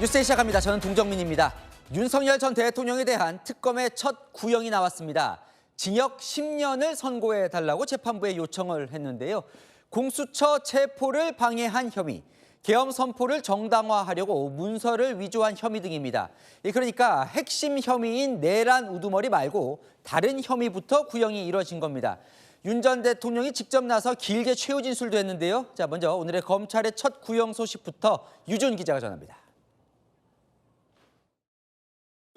뉴스 시작합니다. 저는 동정민입니다. 윤석열 전 대통령에 대한 특검의 첫 구형이 나왔습니다. 징역 10년을 선고해달라고 재판부에 요청을 했는데요. 공수처 체포를 방해한 혐의, 계엄 선포를 정당화하려고 문서를 위조한 혐의 등입니다. 그러니까 핵심 혐의인 내란 우두머리 말고 다른 혐의부터 구형이 이뤄진 겁니다. 윤 전 대통령이 직접 나서 길게 최후 진술도 했는데요. 자, 먼저 오늘의 검찰의 첫 구형 소식부터 유준 기자가 전합니다.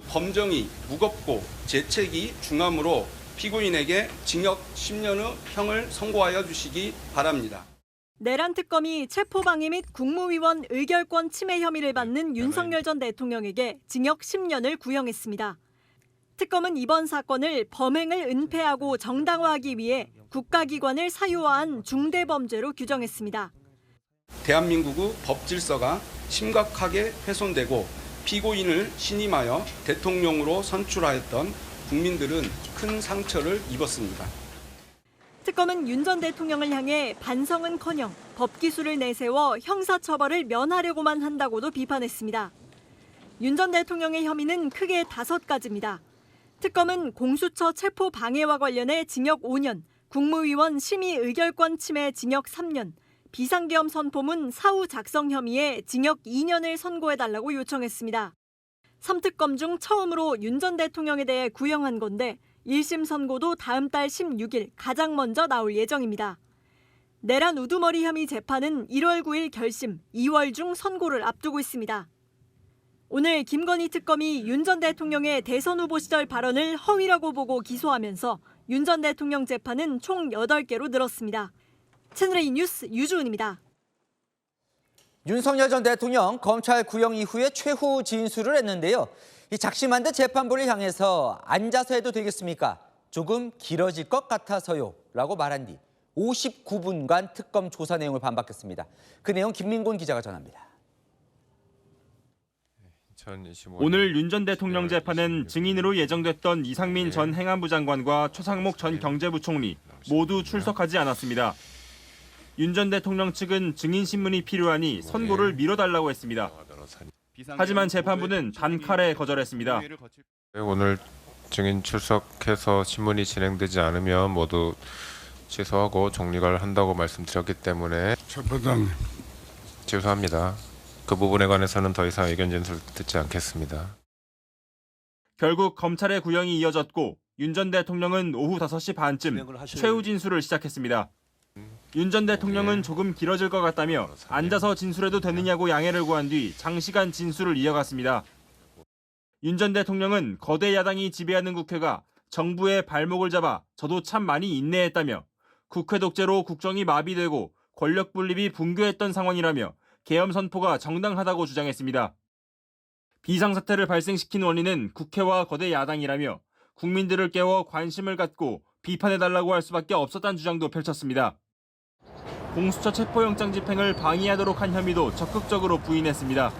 범정이 무겁고 재책이 중하므로 피고인에게 징역 10년의 형을 선고하여 주시기 바랍니다. 내란 특검이 체포방해 및 국무위원 의결권 침해 혐의를 받는 윤석열 전 대통령에게 징역 10년을 구형했습니다. 특검은 이번 사건을 범행을 은폐하고 정당화하기 위해 국가기관을 사유화한 중대범죄로 규정했습니다. 대한민국의 법 질서가 심각하게 훼손되고 피고인을 신임하여 대통령으로 선출하였던 국민들은 큰 상처를 입었습니다. 특검은 윤 전 대통령을 향해 반성은커녕 법기술을 내세워 형사처벌을 면하려고만 한다고도 비판했습니다. 윤 전 대통령의 혐의는 크게 5가지입니다. 특검은 공수처 체포 방해와 관련해 징역 5년, 국무위원 심의 의결권 침해 징역 3년, 비상계엄 선포문 사후 작성 혐의에 징역 2년을 선고해달라고 요청했습니다. 3특검 중 처음으로 윤 전 대통령에 대해 구형한 건데 1심 선고도 다음 달 16일 가장 먼저 나올 예정입니다. 내란 우두머리 혐의 재판은 1월 9일 결심, 2월 중 선고를 앞두고 있습니다. 오늘 김건희 특검이 윤 전 대통령의 대선 후보 시절 발언을 허위라고 보고 기소하면서 윤 전 대통령 재판은 총 8개로 늘었습니다. 채널A 뉴스 유주은입니다. 윤석열 전 대통령 검찰 구형 이후에 최후 진술을 했는데요. 이 작심한 듯 재판부를 향해서 앉아서 해도 되겠습니까? 조금 길어질 것 같아서요 라고 말한 뒤 59분간 특검 조사 내용을 반박했습니다. 그 내용 김민곤 기자가 전합니다. 오늘 윤 전 대통령 재판은 증인으로 예정됐던 이상민 전 행안부 장관과 최상목 전 경제부총리 모두 출석하지 않았습니다. 윤 전 대통령 측은 증인 신문이 필요하니 선고를 미뤄달라고 했습니다. 하지만 재판부는 단칼에 거절했습니다. 오늘 증인 출석해서 신문이 진행되지 않으면 모두 취소하고 정리를 한다고 말씀드렸기 때문에 재판장님 취소합니다. 그 부분에 관해서는 더 이상 의견 진술 듣지 않겠습니다. 결국 검찰의 구형이 이어졌고 윤 전 대통령은 오후 5시 반쯤 최후 진술을 시작했습니다. 윤 전 대통령은 조금 길어질 것 같다며 앉아서 진술해도 되느냐고 양해를 구한 뒤 장시간 진술을 이어갔습니다. 윤 전 대통령은 거대 야당이 지배하는 국회가 정부의 발목을 잡아 저도 참 많이 인내했다며 국회 독재로 국정이 마비되고 권력 분립이 붕괴했던 상황이라며 계엄 선포가 정당하다고 주장했습니다. 비상사태를 발생시킨 원인은 국회와 거대 야당이라며 국민들을 깨워 관심을 갖고 비판해달라고 할 수밖에 없었다는 주장도 펼쳤습니다. 공수처 체포영장 집행을 방해하도록 한 혐의도 적극적으로 부인했습니다.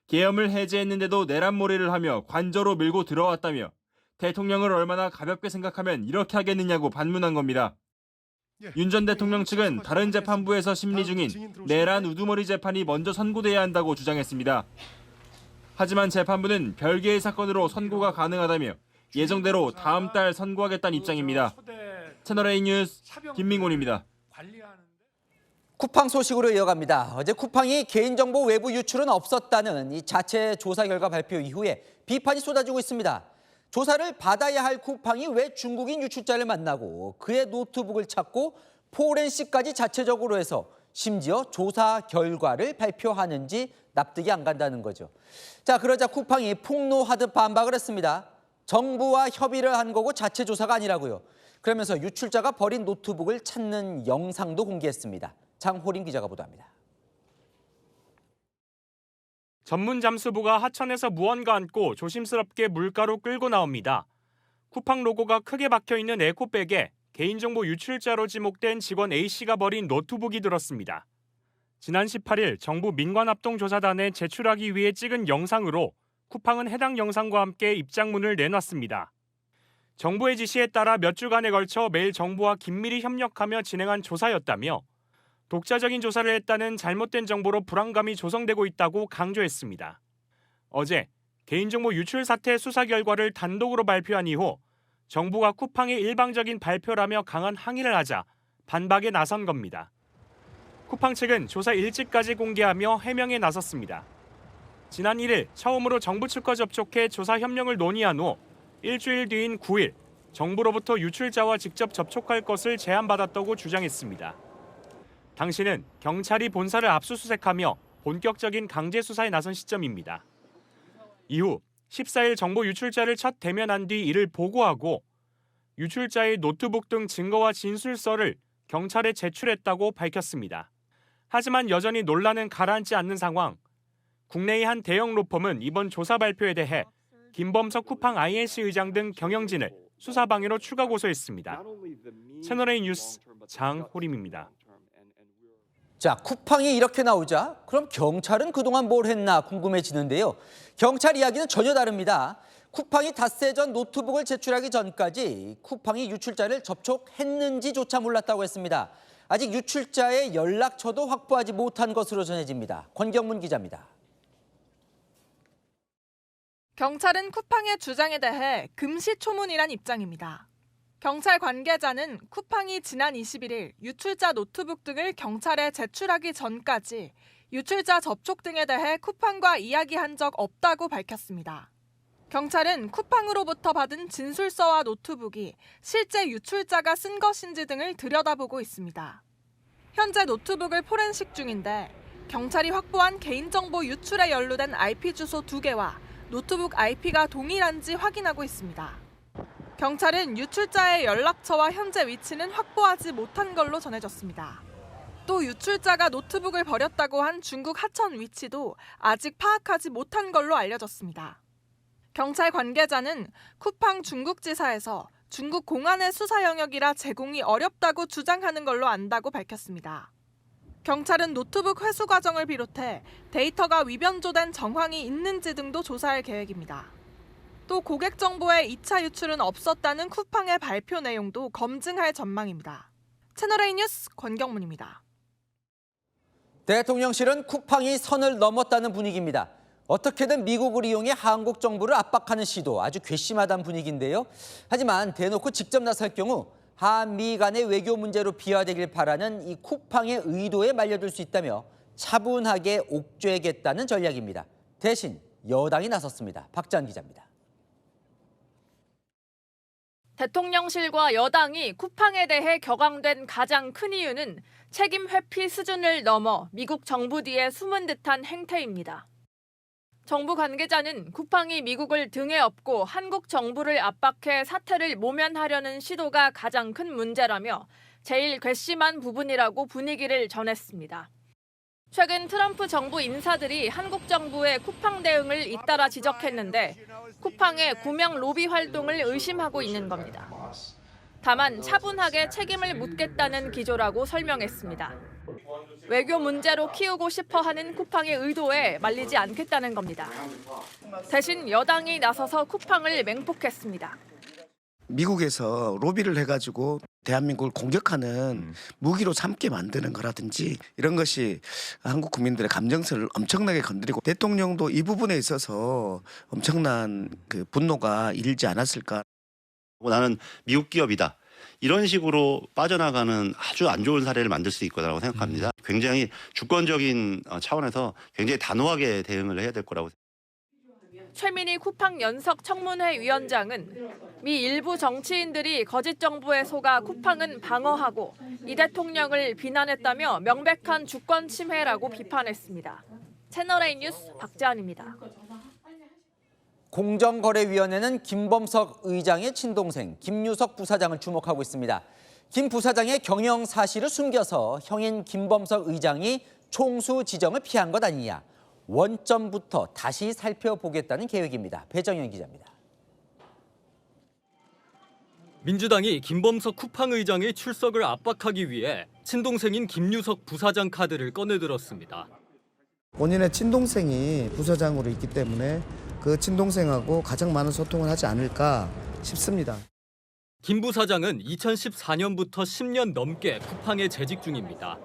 계엄을 해제했는데도 내란몰이를 하며 관저로 밀고 들어왔다며 대통령을 얼마나 가볍게 생각하면 이렇게 하겠느냐고 반문한 겁니다. 윤 전 대통령 측은 다른 재판부에서 심리 중인 내란 우두머리 재판이 먼저 선고돼야 한다고 주장했습니다. 하지만 재판부는 별개의 사건으로 선고가 가능하다며 예정대로 다음 달 선고하겠다는 입장입니다. 채널A 뉴스 김민곤입니다. 쿠팡 소식으로 이어갑니다. 어제 쿠팡이 개인정보 외부 유출은 없었다는 이 자체 조사 결과 발표 이후에 비판이 쏟아지고 있습니다. 조사를 받아야 할 쿠팡이 왜 중국인 유출자를 만나고 그의 노트북을 찾고 포렌식까지 자체적으로 해서 심지어 조사 결과를 발표하는지 납득이 안 간다는 거죠. 자, 그러자 쿠팡이 폭로하듯 반박을 했습니다. 정부와 협의를 한 거고 자체 조사가 아니라고요. 그러면서 유출자가 버린 노트북을 찾는 영상도 공개했습니다. 장호림 기자가 보도합니다. 전문 잠수부가 하천에서 무언가 안고 조심스럽게 물가로 끌고 나옵니다. 쿠팡 로고가 크게 박혀있는 에코백에 개인정보 유출자로 지목된 직원 A씨가 버린 노트북이 들었습니다. 지난 18일 정부 민관합동조사단에 제출하기 위해 찍은 영상으로 쿠팡은 해당 영상과 함께 입장문을 내놨습니다. 정부의 지시에 따라 몇 주간에 걸쳐 매일 정부와 긴밀히 협력하며 진행한 조사였다며 독자적인 조사를 했다는 잘못된 정보로 불안감이 조성되고 있다고 강조했습니다. 어제 개인정보 유출 사태 수사 결과를 단독으로 발표한 이후 정부가 쿠팡의 일방적인 발표라며 강한 항의를 하자 반박에 나선 겁니다. 쿠팡 측은 조사 일지까지 공개하며 해명에 나섰습니다. 지난 1일 처음으로 정부 측과 접촉해 조사 협력을 논의한 후 일주일 뒤인 9일 정부로부터 유출자와 직접 접촉할 것을 제안받았다고 주장했습니다. 당시는 경찰이 본사를 압수수색하며 본격적인 강제 수사에 나선 시점입니다. 이후 14일 정보 유출자를 첫 대면한 뒤 이를 보고하고 유출자의 노트북 등 증거와 진술서를 경찰에 제출했다고 밝혔습니다. 하지만 여전히 논란은 가라앉지 않는 상황. 국내의 한 대형 로펌은 이번 조사 발표에 대해 김범석 쿠팡 INC 의장 등 경영진을 수사 방해로 추가 고소했습니다. 채널A 뉴스 장호림입니다. 자, 쿠팡이 이렇게 나오자 그럼 경찰은 그동안 뭘 했나 궁금해지는데요. 경찰 이야기는 전혀 다릅니다. 쿠팡이 닷새 전 노트북을 제출하기 전까지 쿠팡이 유출자를 접촉했는지조차 몰랐다고 했습니다. 아직 유출자의 연락처도 확보하지 못한 것으로 전해집니다. 권경문 기자입니다. 경찰은 쿠팡의 주장에 대해 금시초문이란 입장입니다. 경찰 관계자는 쿠팡이 지난 21일 유출자 노트북 등을 경찰에 제출하기 전까지 유출자 접촉 등에 대해 쿠팡과 이야기한 적 없다고 밝혔습니다. 경찰은 쿠팡으로부터 받은 진술서와 노트북이 실제 유출자가 쓴 것인지 등을 들여다보고 있습니다. 현재 노트북을 포렌식 중인데 경찰이 확보한 개인정보 유출에 연루된 IP 주소 2개와 노트북 IP가 동일한지 확인하고 있습니다. 경찰은 유출자의 연락처와 현재 위치는 확보하지 못한 걸로 전해졌습니다. 또 유출자가 노트북을 버렸다고 한 중국 하천 위치도 아직 파악하지 못한 걸로 알려졌습니다. 경찰 관계자는 쿠팡 중국지사에서 중국 공안의 수사 영역이라 제공이 어렵다고 주장하는 걸로 안다고 밝혔습니다. 경찰은 노트북 회수 과정을 비롯해 데이터가 위변조된 정황이 있는지 등도 조사할 계획입니다. 또 고객 정보의 2차 유출은 없었다는 쿠팡의 발표 내용도 검증할 전망입니다. 채널A 뉴스 권경문입니다. 대통령실은 쿠팡이 선을 넘었다는 분위기입니다. 어떻게든 미국을 이용해 한국 정부를 압박하는 시도 아주 괘씸하다는 분위기인데요. 하지만 대놓고 직접 나설 경우 한미 간의 외교 문제로 비화되길 바라는 이 쿠팡의 의도에 말려들 수 있다며 차분하게 옥죄겠다는 전략입니다. 대신 여당이 나섰습니다. 박지한 기자입니다. 대통령실과 여당이 쿠팡에 대해 격앙된 가장 큰 이유는 책임 회피 수준을 넘어 미국 정부 뒤에 숨은 듯한 행태입니다. 정부 관계자는 쿠팡이 미국을 등에 업고 한국 정부를 압박해 사태를 모면하려는 시도가 가장 큰 문제라며 제일 괘씸한 부분이라고 분위기를 전했습니다. 최근 트럼프 정부 인사들이 한국 정부의 쿠팡 대응을 잇따라 지적했는데 쿠팡의 구명 로비 활동을 의심하고 있는 겁니다. 다만 차분하게 책임을 묻겠다는 기조라고 설명했습니다. 외교 문제로 키우고 싶어 하는 쿠팡의 의도에 말리지 않겠다는 겁니다. 대신 여당이 나서서 쿠팡을 맹폭했습니다. 미국에서 로비를 해가지고 대한민국을 공격하는 무기로 삼게 만드는 거라든지 이런 것이 한국 국민들의 감정선을 엄청나게 건드리고 대통령도 이 부분에 있어서 엄청난 그 분노가 일지 않았을까. 나는 미국 기업이다. 이런 식으로 빠져나가는 아주 안 좋은 사례를 만들 수 있다고 생각합니다. 굉장히 주권적인 차원에서 굉장히 단호하게 대응을 해야 될 거라고 생각합니다. 최민희 쿠팡 연석 청문회 위원장은 미 일부 정치인들이 거짓 정보에 속아 쿠팡은 방어하고 이 대통령을 비난했다며 명백한 주권 침해라고 비판했습니다. 채널A 뉴스 박지한입니다. 공정거래위원회는 김범석 의장의 친동생 김유석 부사장을 주목하고 있습니다. 김 부사장의 경영 사실을 숨겨서 형인 김범석 의장이 총수 지정을 피한 것 아니냐. 원점부터 다시 살펴보겠다는 계획입니다. 배정현 기자입니다. 민주당이 김범석 쿠팡 의장의 출석을 압박하기 위해 친동생인 김유석 부사장 카드를 꺼내들었습니다. 본인의 친동생이 부사장으로 있기 때문에 그 친동생하고 가장 많은 소통을 하지 않을까 싶습니다. 김 부사장은 2014년부터 10년 넘게 쿠팡에 재직 중입니다.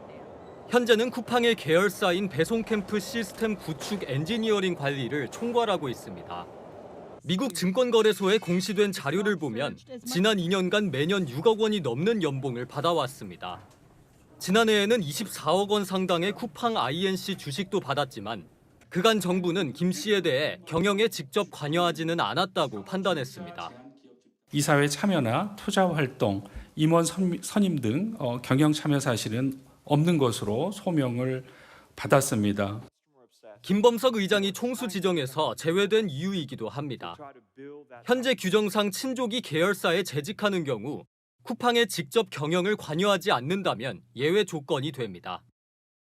현재는 쿠팡의 계열사인 배송캠프 시스템 구축 엔지니어링 관리를 총괄하고 있습니다. 미국 증권거래소에 공시된 자료를 보면 지난 2년간 매년 6억 원이 넘는 연봉을 받아왔습니다. 지난해에는 24억 원 상당의 쿠팡 INC 주식도 받았지만 그간 정부는 김 씨에 대해 경영에 직접 관여하지는 않았다고 판단했습니다. 이사회 참여나 투자 활동, 임원 선임 등 경영 참여 사실은 없는 것으로 소명을 받았습니다. 김범석 의장이 총수 지정에서 제외된 이유이기도 합니다. 현재 규정상 친족이 계열사에 재직하는 경우 쿠팡에 직접 경영을 관여하지 않는다면 예외 조건이 됩니다.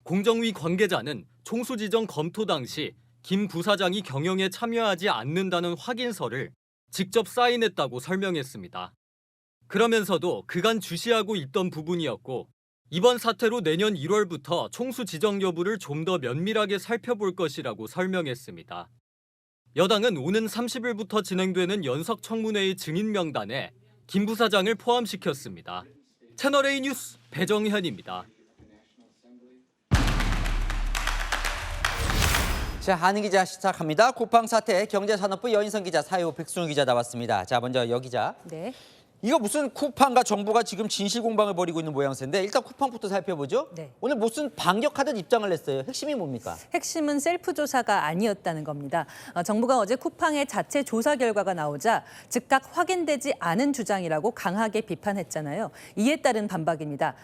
공정위 관계자는 총수 지정 검토 당시 김 부사장이 경영에 참여하지 않는다는 확인서를 직접 사인했다고 설명했습니다. 그러면서도 그간 주시하고 있던 부분이었고 이번 사태로 내년 1월부터 총수 지정 여부를 좀 더 면밀하게 살펴볼 것이라고 설명했습니다. 여당은 오는 30일부터 진행되는 연석 청문회의 증인 명단에 김 부사장을 포함시켰습니다. 채널A 뉴스 배정현입니다. 자, 한은 기자 시작합니다. 쿠팡 사태 경제산업부 여인선 기자, 사회부 백순우 기자 나왔습니다. 자, 먼저 여 기자. 네. 이거 무슨 쿠팡과 정부가 지금 진실 공방을 벌이고 있는 모양새인데 일단 쿠팡부터 살펴보죠. 네. 오늘 무슨 반격하듯 입장을 냈어요. 핵심이 뭡니까? 핵심은 셀프 조사가 아니었다는 겁니다. 정부가 어제 쿠팡의 자체 조사 결과가 나오자 즉각 확인되지 않은 주장이라고 강하게 비판했잖아요. 이에 따른 반박입니다.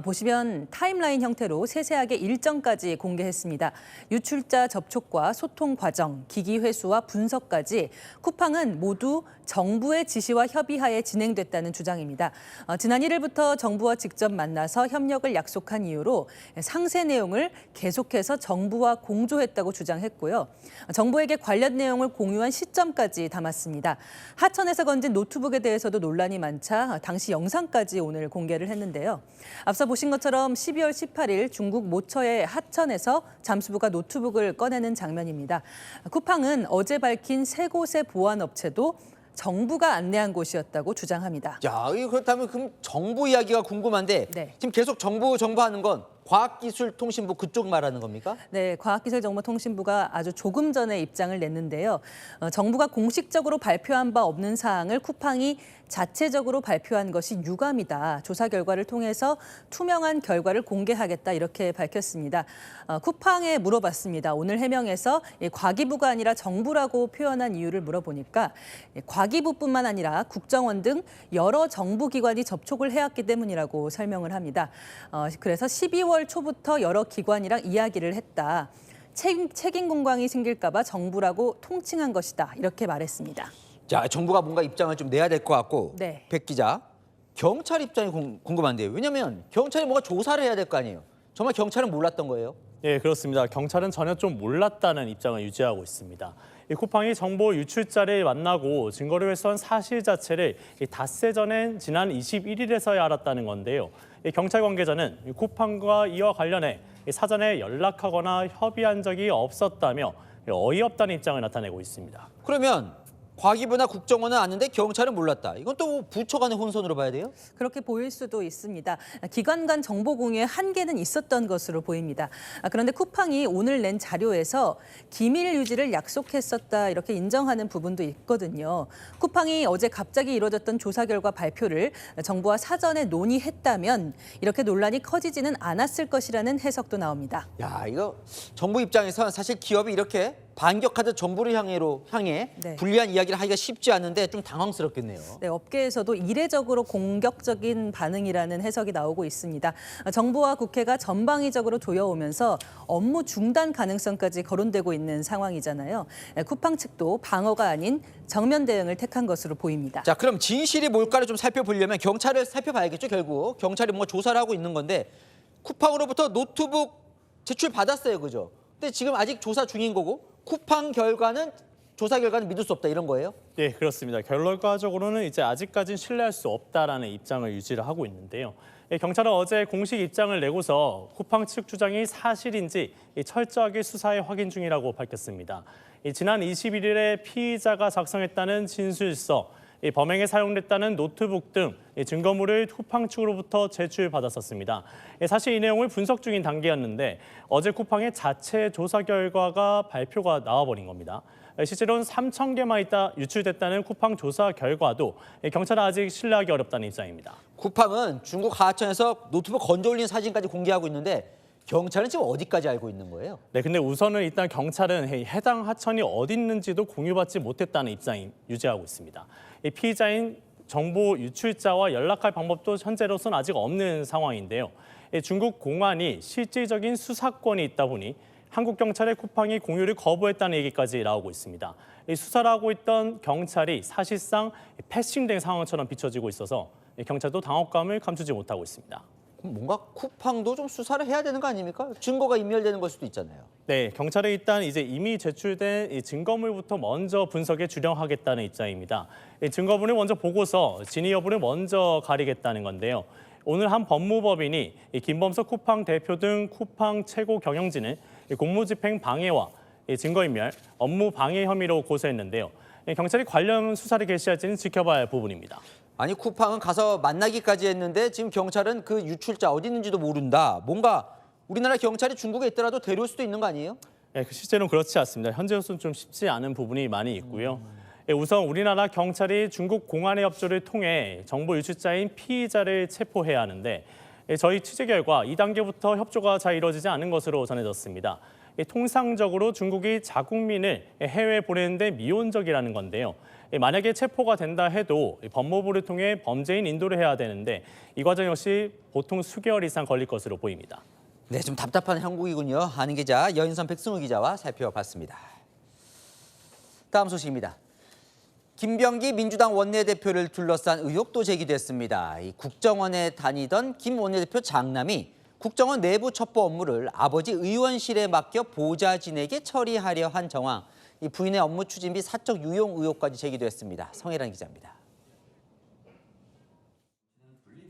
보시면 타임라인 형태로 세세하게 일정까지 공개했습니다. 유출자 접촉과 소통 과정, 기기 회수와 분석까지 쿠팡은 모두 정부의 지시와 협의하에 진행됐다는 주장입니다. 지난 1일부터 정부와 직접 만나서 협력을 약속한 이유로 상세 내용을 계속해서 정부와 공조했다고 주장했고요. 정부에게 관련 내용을 공유한 시점까지 담았습니다. 하천에서 건진 노트북에 대해서도 논란이 많자 당시 영상까지 오늘 공개를 했는데요. 앞서 보신 것처럼 12월 18일 중국 모처의 하천에서 잠수부가 노트북을 꺼내는 장면입니다. 쿠팡은 어제 밝힌 세 곳의 보안업체도 정부가 안내한 곳이었다고 주장합니다. 자, 그렇다면 그럼 정부 이야기가 궁금한데 네. 지금 계속 정부 하는 건 과학기술통신부 그쪽 말하는 겁니까? 네, 과학기술정보통신부가 아주 조금 전에 입장을 냈는데요. 정부가 공식적으로 발표한 바 없는 사항을 쿠팡이 자체적으로 발표한 것이 유감이다. 조사 결과를 통해서 투명한 결과를 공개하겠다 이렇게 밝혔습니다. 쿠팡에 물어봤습니다. 오늘 해명에서 과기부가 아니라 정부라고 표현한 이유를 물어보니까 과기부뿐만 아니라 국정원 등 여러 정부기관이 접촉을 해왔기 때문이라고 설명을 합니다. 그래서 12월 초부터 여러 기관이랑 이야기를 했다. 책임 공방이 생길까 봐 정부라고 통칭한 것이다. 이렇게 말했습니다. 자, 정부가 뭔가 입장을 좀 내야 될 것 같고 네. 백 기자, 경찰 입장이 궁금한데요. 왜냐하면 경찰이 뭔가 조사를 해야 될 거 아니에요. 정말 경찰은 몰랐던 거예요? 네, 그렇습니다. 경찰은 전혀 좀 몰랐다는 입장을 유지하고 있습니다. 이 쿠팡이 정보 유출자를 만나고 증거를 회수한 사실 자체를 닷새 전엔 지난 21일에서야 알았다는 건데요. 경찰 관계자는 쿠팡과 이와 관련해 사전에 연락하거나 협의한 적이 없었다며 어이없다는 입장을 나타내고 있습니다. 그러면 과기부나 국정원은 아는데 경찰은 몰랐다. 이건 또 부처 간의 혼선으로 봐야 돼요? 그렇게 보일 수도 있습니다. 기관 간 정보 공유에 한계는 있었던 것으로 보입니다. 그런데 쿠팡이 오늘 낸 자료에서 기밀 유지를 약속했었다 이렇게 인정하는 부분도 있거든요. 쿠팡이 어제 갑자기 이뤄졌던 조사 결과 발표를 정부와 사전에 논의했다면 이렇게 논란이 커지지는 않았을 것이라는 해석도 나옵니다. 야, 이거 정부 입장에선 사실 기업이 이렇게 반격하듯 정부를 향해 네. 불리한 이야기를 하기가 쉽지 않은데 좀 당황스럽겠네요. 네, 업계에서도 이례적으로 공격적인 반응이라는 해석이 나오고 있습니다. 정부와 국회가 전방위적으로 조여오면서 업무 중단 가능성까지 거론되고 있는 상황이잖아요. 쿠팡 측도 방어가 아닌 정면 대응을 택한 것으로 보입니다. 자, 그럼 진실이 뭘까를 좀 살펴보려면 경찰을 살펴봐야겠죠, 결국. 경찰이 뭔가 조사를 하고 있는 건데 쿠팡으로부터 노트북 제출받았어요, 그죠? 근데 지금 아직 조사 중인 거고 쿠팡 조사 결과는 믿을 수 없다 이런 거예요? 네, 그렇습니다. 결과적으로는 이제 아직까지는 신뢰할 수 없다라는 입장을 유지를 하고 있는데요. 경찰은 어제 공식 입장을 내고서 쿠팡 측 주장이 사실인지 철저하게 수사에 확인 중이라고 밝혔습니다. 지난 21일에 피의자가 작성했다는 진술서, 이 범행에 사용됐다는 노트북 등 증거물을 쿠팡 측으로부터 제출받았었습니다. 사실 이 내용을 분석 중인 단계였는데 어제 쿠팡의 자체 조사 결과가 발표가 나와버린 겁니다. 실제로는 3,000개만 있다 유출됐다는 쿠팡 조사 결과도 경찰은 아직 신뢰하기 어렵다는 입장입니다. 쿠팡은 중국 하천에서 노트북 건져 올린 사진까지 공개하고 있는데 경찰은 지금 어디까지 알고 있는 거예요? 네, 근데 우선은 일단 경찰은 해당 하천이 어디 있는지도 공유받지 못했다는 입장 유지하고 있습니다. 이 피의자인 정보 유출자와 연락할 방법도 현재로서는 아직 없는 상황인데요. 중국 공안이 실질적인 수사권이 있다 보니 한국 경찰의 쿠팡이 공유를 거부했다는 얘기까지 나오고 있습니다. 수사를 하고 있던 경찰이 사실상 패싱된 상황처럼 비춰지고 있어서 경찰도 당혹감을 감추지 못하고 있습니다. 뭔가 쿠팡도 좀 수사를 해야 되는 거 아닙니까? 증거가 인멸되는 걸 수도 있잖아요. 네, 경찰은 일단 이제 이미 제출된 이 증거물부터 먼저 분석에 주력하겠다는 입장입니다. 이 증거물을 먼저 보고서 진위 여부를 먼저 가리겠다는 건데요. 오늘 한 법무법인이 이 김범석 쿠팡 대표 등 쿠팡 최고 경영진을 공무집행 방해와 증거인멸, 업무 방해 혐의로 고소했는데요. 경찰이 관련 수사를 개시할지는 지켜봐야 할 부분입니다. 아니 쿠팡은 가서 만나기까지 했는데 지금 경찰은 그 유출자 어디 있는지도 모른다. 뭔가 우리나라 경찰이 중국에 있더라도 데려올 수도 있는 거 아니에요? 네, 실제로는 그렇지 않습니다. 현재로서는 좀 쉽지 않은 부분이 많이 있고요. 우선 우리나라 경찰이 중국 공안의 협조를 통해 정보 유출자인 피의자를 체포해야 하는데 저희 취재 결과 2단계부터 협조가 잘 이루어지지 않은 것으로 전해졌습니다. 통상적으로 중국이 자국민을 해외에 보내는데 미온적이라는 건데요. 만약에 체포가 된다 해도 법무부를 통해 범죄인 인도를 해야 되는데 이 과정 역시 보통 수개월 이상 걸릴 것으로 보입니다. 네, 좀 답답한 형국이군요. 아는 기자 여인선 백승우 기자와 살펴봤습니다. 다음 소식입니다. 김병기 민주당 원내대표를 둘러싼 의혹도 제기됐습니다. 이 국정원에 다니던 김 원내대표 장남이 국정원 내부 첩보 업무를 아버지 의원실에 맡겨 보좌진에게 처리하려 한 정황. 이 부인의 업무 추진비 사적 유용 의혹까지 제기됐습니다. 성혜란 기자입니다.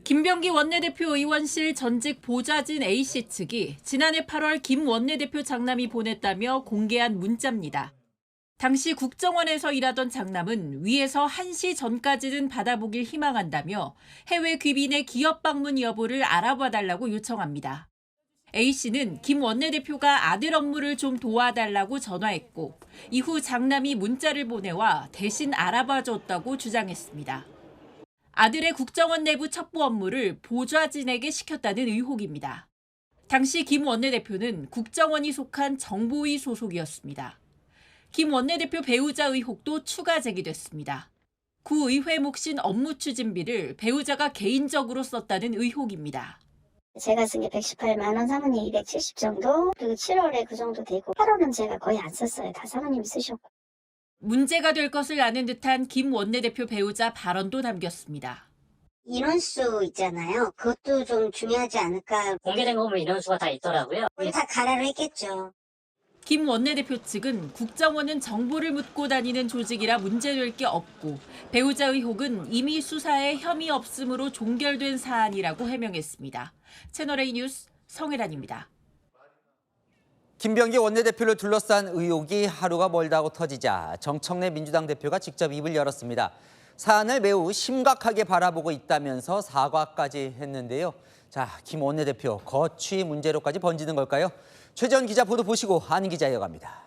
김병기 원내대표 의원실 전직 보좌진 A씨 측이 지난해 8월 김 원내대표 장남이 보냈다며 공개한 문자입니다. 당시 국정원에서 일하던 장남은 위에서 1시 전까지는 받아보길 희망한다며 해외 귀빈의 기업 방문 여부를 알아봐달라고 요청합니다. A씨는 김 원내대표가 아들 업무를 좀 도와달라고 전화했고 이후 장남이 문자를 보내와 대신 알아봐줬다고 주장했습니다. 아들의 국정원 내부 첩보 업무를 보좌진에게 시켰다는 의혹입니다. 당시 김 원내대표는 국정원이 속한 정보위 소속이었습니다. 김 원내대표 배우자 의혹도 추가 제기됐습니다. 구의회 몫인 업무 추진비를 배우자가 개인적으로 썼다는 의혹입니다. 제가 쓴 게 118만 원, 사모님 270 정도, 그리고 7월에 그 정도 되고 8월은 제가 거의 안 썼어요. 다 사모님이 쓰셨고. 문제가 될 것을 아는 듯한 김 원내대표 배우자 발언도 담겼습니다. 인원수 있잖아요. 그것도 좀 중요하지 않을까. 공개된 거 보면 인원수가 다 있더라고요. 우리 다 가라로 했겠죠. 김 원내대표 측은 국정원은 정보를 묻고 다니는 조직이라 문제될 게 없고 배우자 의혹은 이미 수사에 혐의 없음으로 종결된 사안이라고 해명했습니다. 채널A 뉴스 성혜란입니다. 김병기 원내대표를 둘러싼 의혹이 하루가 멀다고 터지자 정청래 민주당 대표가 직접 입을 열었습니다. 사안을 매우 심각하게 바라보고 있다면서 사과까지 했는데요. 자, 김 원내대표 거취 문제로까지 번지는 걸까요? 최재원 기자 보도 보시고 아는 기자 이어갑니다.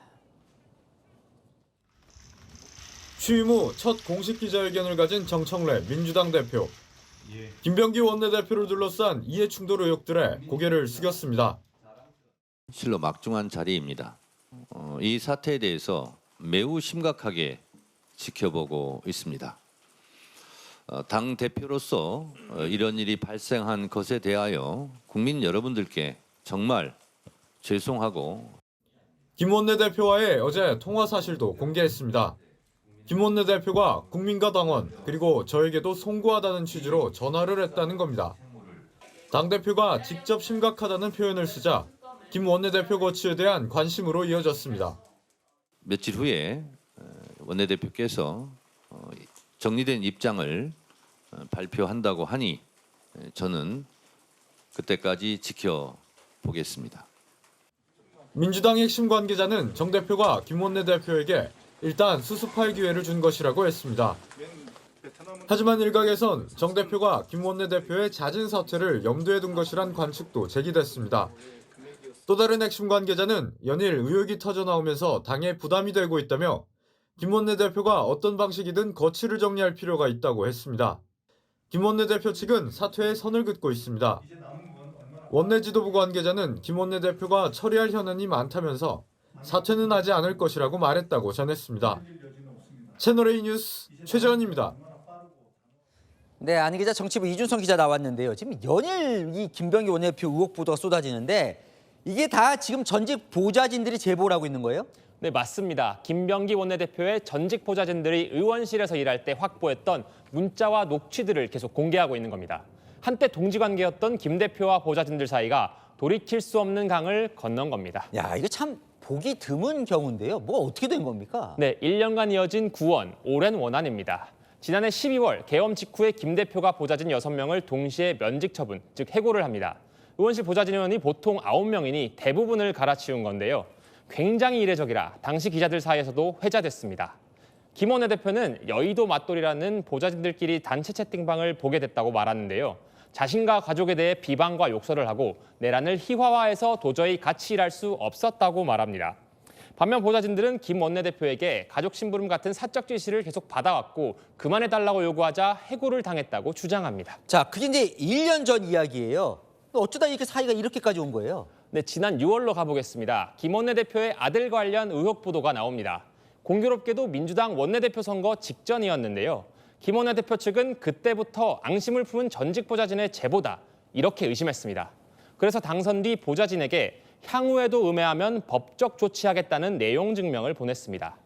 취임 후 첫 공식 기자회견을 가진 정청래 민주당 대표. 김병기 원내대표를 둘러싼 이해충돌 의혹들에 고개를 숙였습니다. 실로 막중한 자리입니다. 이 사태에 대해서 매우 심각하게 지켜보고 있습니다. 당 대표로서 이런 일이 발생한 것에 대하여 국민 여러분들께 정말 죄송하고. 김 원내대표와의 어제 통화 사실도 공개했습니다. 김 원내대표가 국민과 당원 그리고 저에게도 송구하다는 취지로 전화를 했다는 겁니다. 당대표가 직접 심각하다는 표현을 쓰자 김 원내대표 거취에 대한 관심으로 이어졌습니다. 며칠 후에 원내대표께서 정리된 입장을 발표한다고 하니 저는 그때까지 지켜보겠습니다. 민주당 핵심 관계자는 정 대표가 김 원내대표에게 일단 수습할 기회를 준 것이라고 했습니다. 하지만 일각에선 정 대표가 김 원내대표의 잦은 사퇴를 염두에 둔 것이란 관측도 제기됐습니다. 또 다른 핵심 관계자는 연일 의혹이 터져나오면서 당에 부담이 되고 있다며 김 원내대표가 어떤 방식이든 거취를 정리할 필요가 있다고 했습니다. 김 원내대표 측은 사퇴에 선을 긋고 있습니다. 원내 지도부 관계자는 김 원내대표가 처리할 현안이 많다면서 사퇴는 하지 않을 것이라고 말했다고 전했습니다. 채널A 뉴스 최재원입니다. 네, 안 기자, 정치부 이준성 기자 나왔는데요. 지금 연일 이 김병기 원내대표 의혹 보도가 쏟아지는데 이게 다 지금 전직 보좌진들이 제보를 하고 있는 거예요? 네, 맞습니다. 김병기 원내대표의 전직 보좌진들이 의원실에서 일할 때 확보했던 문자와 녹취들을 계속 공개하고 있는 겁니다. 한때 동지관계였던 김 대표와 보좌진들 사이가 돌이킬 수 없는 강을 건넌 겁니다. 야, 이거 참 보기 드문 경우인데요. 뭐가 어떻게 된 겁니까? 네, 1년간 이어진 구원, 오랜 원한입니다. 지난해 12월 계엄 직후에 김 대표가 보좌진 6명을 동시에 면직 처분, 즉 해고를 합니다. 의원실 보좌진 의원이 보통 9명이니 대부분을 갈아치운 건데요. 굉장히 이례적이라 당시 기자들 사이에서도 회자됐습니다. 김 원내대표는 여의도 맞돌이라는 보좌진들끼리 단체 채팅방을 보게 됐다고 말하는데요. 자신과 가족에 대해 비방과 욕설을 하고 내란을 희화화해서 도저히 같이 일할 수 없었다고 말합니다. 반면 보좌진들은 김 원내대표에게 가족 심부름 같은 사적 지시를 계속 받아왔고 그만해달라고 요구하자 해고를 당했다고 주장합니다. 자, 그게 이제 1년 전 이야기예요. 어쩌다 이렇게 사이가 이렇게까지 온 거예요? 네, 지난 6월로 가보겠습니다. 김 원내대표의 아들 관련 의혹 보도가 나옵니다. 공교롭게도 민주당 원내대표 선거 직전이었는데요. 김 원내대표 측은 그때부터 앙심을 품은 전직 보좌진의 제보다 이렇게 의심했습니다. 그래서 당선 뒤 보좌진에게 향후에도 음해하면 법적 조치하겠다는 내용 증명을 보냈습니다.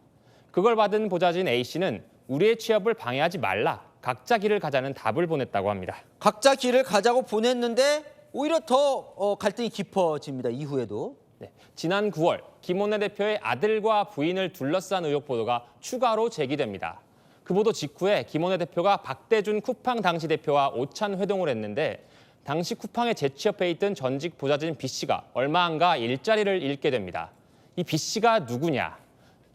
그걸 받은 보좌진 A씨는 우리의 취업을 방해하지 말라, 각자 길을 가자는 답을 보냈다고 합니다. 각자 길을 가자고 보냈는데 오히려 더 갈등이 깊어집니다. 이후에도. 네, 지난 9월 김 원내대표의 아들과 부인을 둘러싼 의혹 보도가 추가로 제기됩니다. 그 보도 직후에 김 원내대표가 박대준 쿠팡 당시 대표와 오찬 회동을 했는데 당시 쿠팡에 재취업해 있던 전직 보좌진 B씨가 얼마 안가 일자리를 잃게 됩니다. 이 B씨가 누구냐?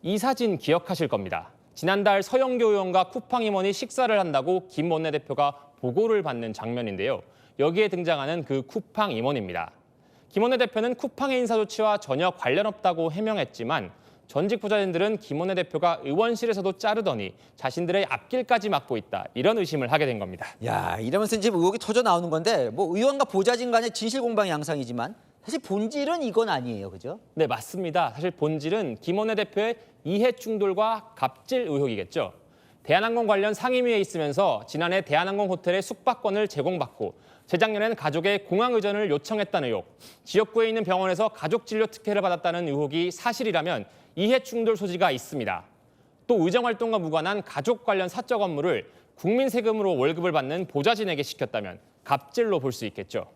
이 사진 기억하실 겁니다. 지난달 서영교 의원과 쿠팡 임원이 식사를 한다고 김 원내대표가 보고를 받는 장면인데요. 여기에 등장하는 그 쿠팡 임원입니다. 김 원내대표는 쿠팡의 인사 조치와 전혀 관련 없다고 해명했지만 전직 보좌진들은 김 원내대표가 의원실에서도 자르더니 자신들의 앞길까지 막고 있다. 이런 의심을 하게 된 겁니다. 야, 이러면서 이제 의혹이 터져 나오는 건데 뭐 의원과 보좌진 간의 진실 공방 양상이지만 사실 본질은 이건 아니에요. 그죠? 네, 맞습니다. 사실 본질은 김 원내대표의 이해 충돌과 갑질 의혹이겠죠. 대한항공 관련 상임위에 있으면서 지난해 대한항공 호텔의 숙박권을 제공받고 재작년엔 가족의 공항 의전을 요청했다는 의혹, 지역구에 있는 병원에서 가족 진료 특혜를 받았다는 의혹이 사실이라면 이해 충돌 소지가 있습니다. 또 의정활동과 무관한 가족 관련 사적 업무를 국민 세금으로 월급을 받는 보좌진에게 시켰다면 갑질로 볼 수 있겠죠.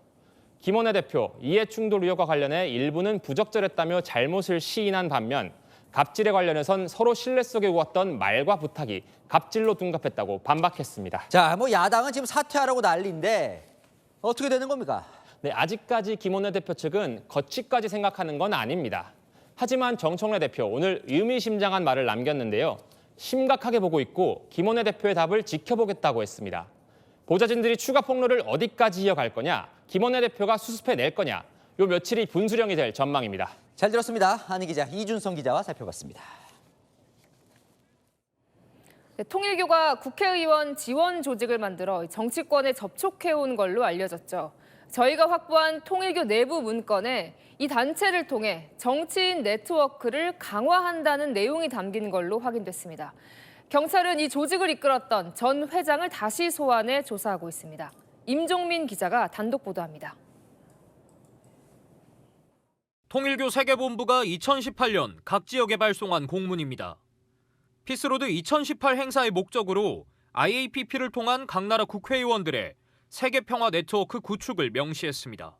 김 원내대표 이해 충돌 의혹과 관련해 일부는 부적절했다며 잘못을 시인한 반면 갑질에 관련해선 서로 신뢰 속에 오갔던 말과 부탁이 갑질로 둔갑했다고 반박했습니다. 자, 뭐 야당은 지금 사퇴하라고 난리인데 어떻게 되는 겁니까? 네, 아직까지 김 원내대표 측은 거취까지 생각하는 건 아닙니다. 하지만 정청래 대표 오늘 의미심장한 말을 남겼는데요. 심각하게 보고 있고 김 원내대표의 답을 지켜보겠다고 했습니다. 보좌진들이 추가 폭로를 어디까지 이어갈 거냐, 김 원내대표가 수습해낼 거냐, 요 며칠이 분수령이 될 전망입니다. 잘 들었습니다. 안희 기자, 이준성 기자와 살펴봤습니다. 네, 통일교가 국회의원 지원 조직을 만들어 정치권에 접촉해온 걸로 알려졌죠. 저희가 확보한 통일교 내부 문건에 이 단체를 통해 정치인 네트워크를 강화한다는 내용이 담긴 걸로 확인됐습니다. 경찰은 이 조직을 이끌었던 전 회장을 다시 소환해 조사하고 있습니다. 임종민 기자가 단독 보도합니다. 통일교 세계본부가 2018년 각 지역에 발송한 공문입니다. 피스로드 2018 행사의 목적으로 IAPP를 통한 각 나라 국회의원들의 세계평화 네트워크 구축을 명시했습니다.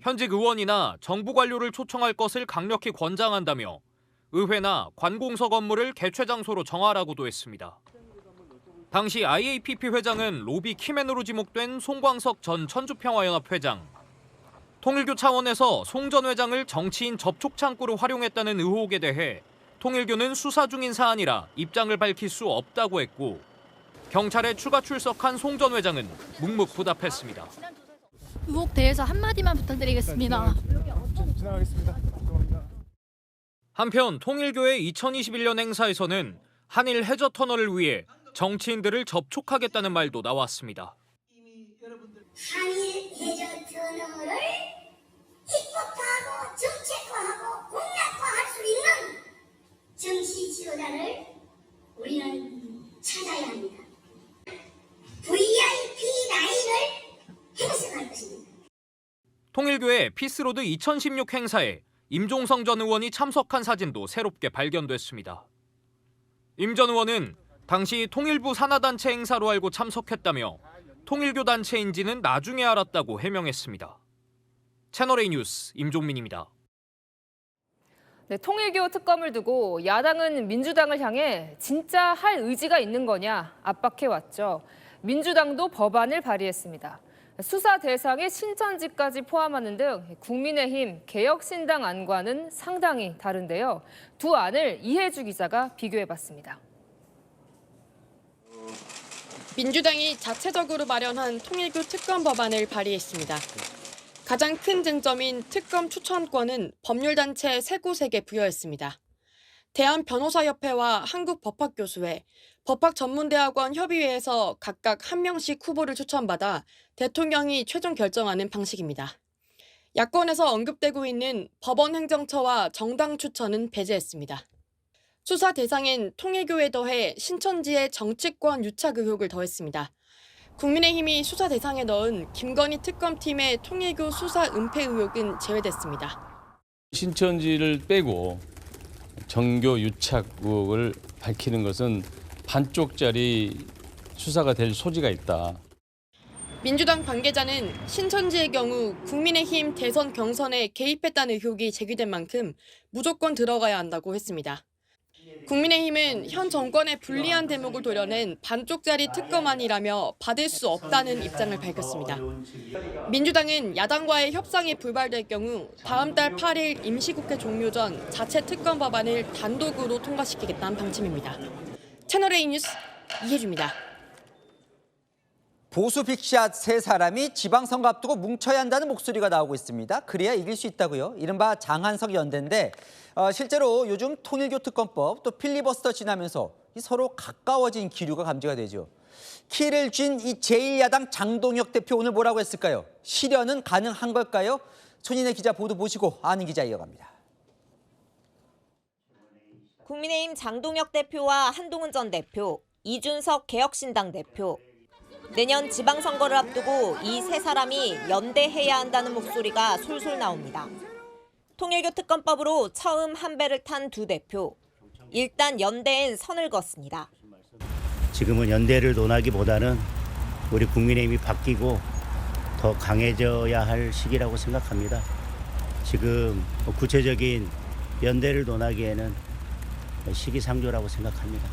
현직 의원이나 정부 관료를 초청할 것을 강력히 권장한다며 의회나 관공서 건물을 개최 장소로 정하라고도 했습니다. 당시 IAPP 회장은 로비 키맨으로 지목된 송광석 전 천주평화연합 회장. 통일교 차원에서 송 전 회장을 정치인 접촉 창구로 활용했다는 의혹에 대해 통일교는 수사 중인 사안이라 입장을 밝힐 수 없다고 했고 경찰에 추가 출석한 송 전 회장은 묵묵부답했습니다. 의혹 대해서 한마디만 부탁드리겠습니다. 한편 통일교의 2021년 행사에서는 한일 해저 터널을 위해 정치인들을 접촉하겠다는 말도 나왔습니다. 한일 해저 터널을 입법화하고 정책화하고 공약화할 수 있는 정치 지도자를 우리는 찾아야 합니다. VIP 라인을 형성할 것입니다. 통일교의 피스로드 2016 행사에 임종성 전 의원이 참석한 사진도 새롭게 발견됐습니다. 임 전 의원은 당시 통일부 산하단체 행사로 알고 참석했다며 통일교 단체인지는 나중에 알았다고 해명했습니다. 채널A 뉴스 임종민입니다. 네, 통일교 특검을 두고 야당은 민주당을 향해 진짜 할 의지가 있는 거냐 압박해왔죠. 민주당도 법안을 발의했습니다. 수사 대상에 신천지까지 포함하는 등 국민의힘 개혁신당 안과는 상당히 다른데요. 두 안을 이혜주 기자가 비교해봤습니다. 민주당이 자체적으로 마련한 통일교 특검 법안을 발의했습니다. 가장 큰 쟁점인 특검 추천권은 법률단체 3곳에게 부여했습니다. 대한변호사협회와 한국법학교수회, 법학전문대학원 협의회에서 각각 1명씩 후보를 추천받아 대통령이 최종 결정하는 방식입니다. 야권에서 언급되고 있는 법원행정처와 정당 추천은 배제했습니다. 수사 대상엔 통일교에 더해 신천지의 정치권 유착 의혹을 더했습니다. 국민의힘이 수사 대상에 넣은 김건희 특검팀의 통일교 수사 은폐 의혹은 제외됐습니다. 신천지를 빼고 정교 유착 의혹을 밝히는 것은 반쪽짜리 수사가 될 소지가 있다. 민주당 관계자는 신천지의 경우 국민의힘 대선 경선에 개입했다는 의혹이 제기된 만큼 무조건 들어가야 한다고 했습니다. 국민의힘은 현 정권의 불리한 대목을 도려낸 반쪽짜리 특검안이라며 받을 수 없다는 입장을 밝혔습니다. 민주당은 야당과의 협상이 불발될 경우 다음 달 8일 임시국회 종료 전 자체 특검 법안을 단독으로 통과시키겠다는 방침입니다. 채널A 뉴스 이혜주입니다. 보수 빅샷 세 사람이 지방선거 앞두고 뭉쳐야 한다는 목소리가 나오고 있습니다. 그래야 이길 수 있다고요. 이른바 장한석 연대인데 실제로 요즘 통일교 특검법 또 필리버스터 지나면서 서로 가까워진 기류가 감지가 되죠. 키를 쥔 이 제1야당 장동혁 대표 오늘 뭐라고 했을까요? 실현은 가능한 걸까요? 손인혜 기자 보도 보시고 아는 기자 이어갑니다. 국민의힘 장동혁 대표와 한동훈 전 대표, 이준석 개혁신당 대표. 내년 지방선거를 앞두고 이 세 사람이 연대해야 한다는 목소리가 솔솔 나옵니다. 통일교 특검법으로 처음 한 배를 탄 두 대표. 일단 연대엔 선을 그었습니다. 지금은 연대를 논하기보다는 우리 국민의힘이 바뀌고 더 강해져야 할 시기라고 생각합니다. 지금 구체적인 연대를 논하기에는 시기상조라고 생각합니다.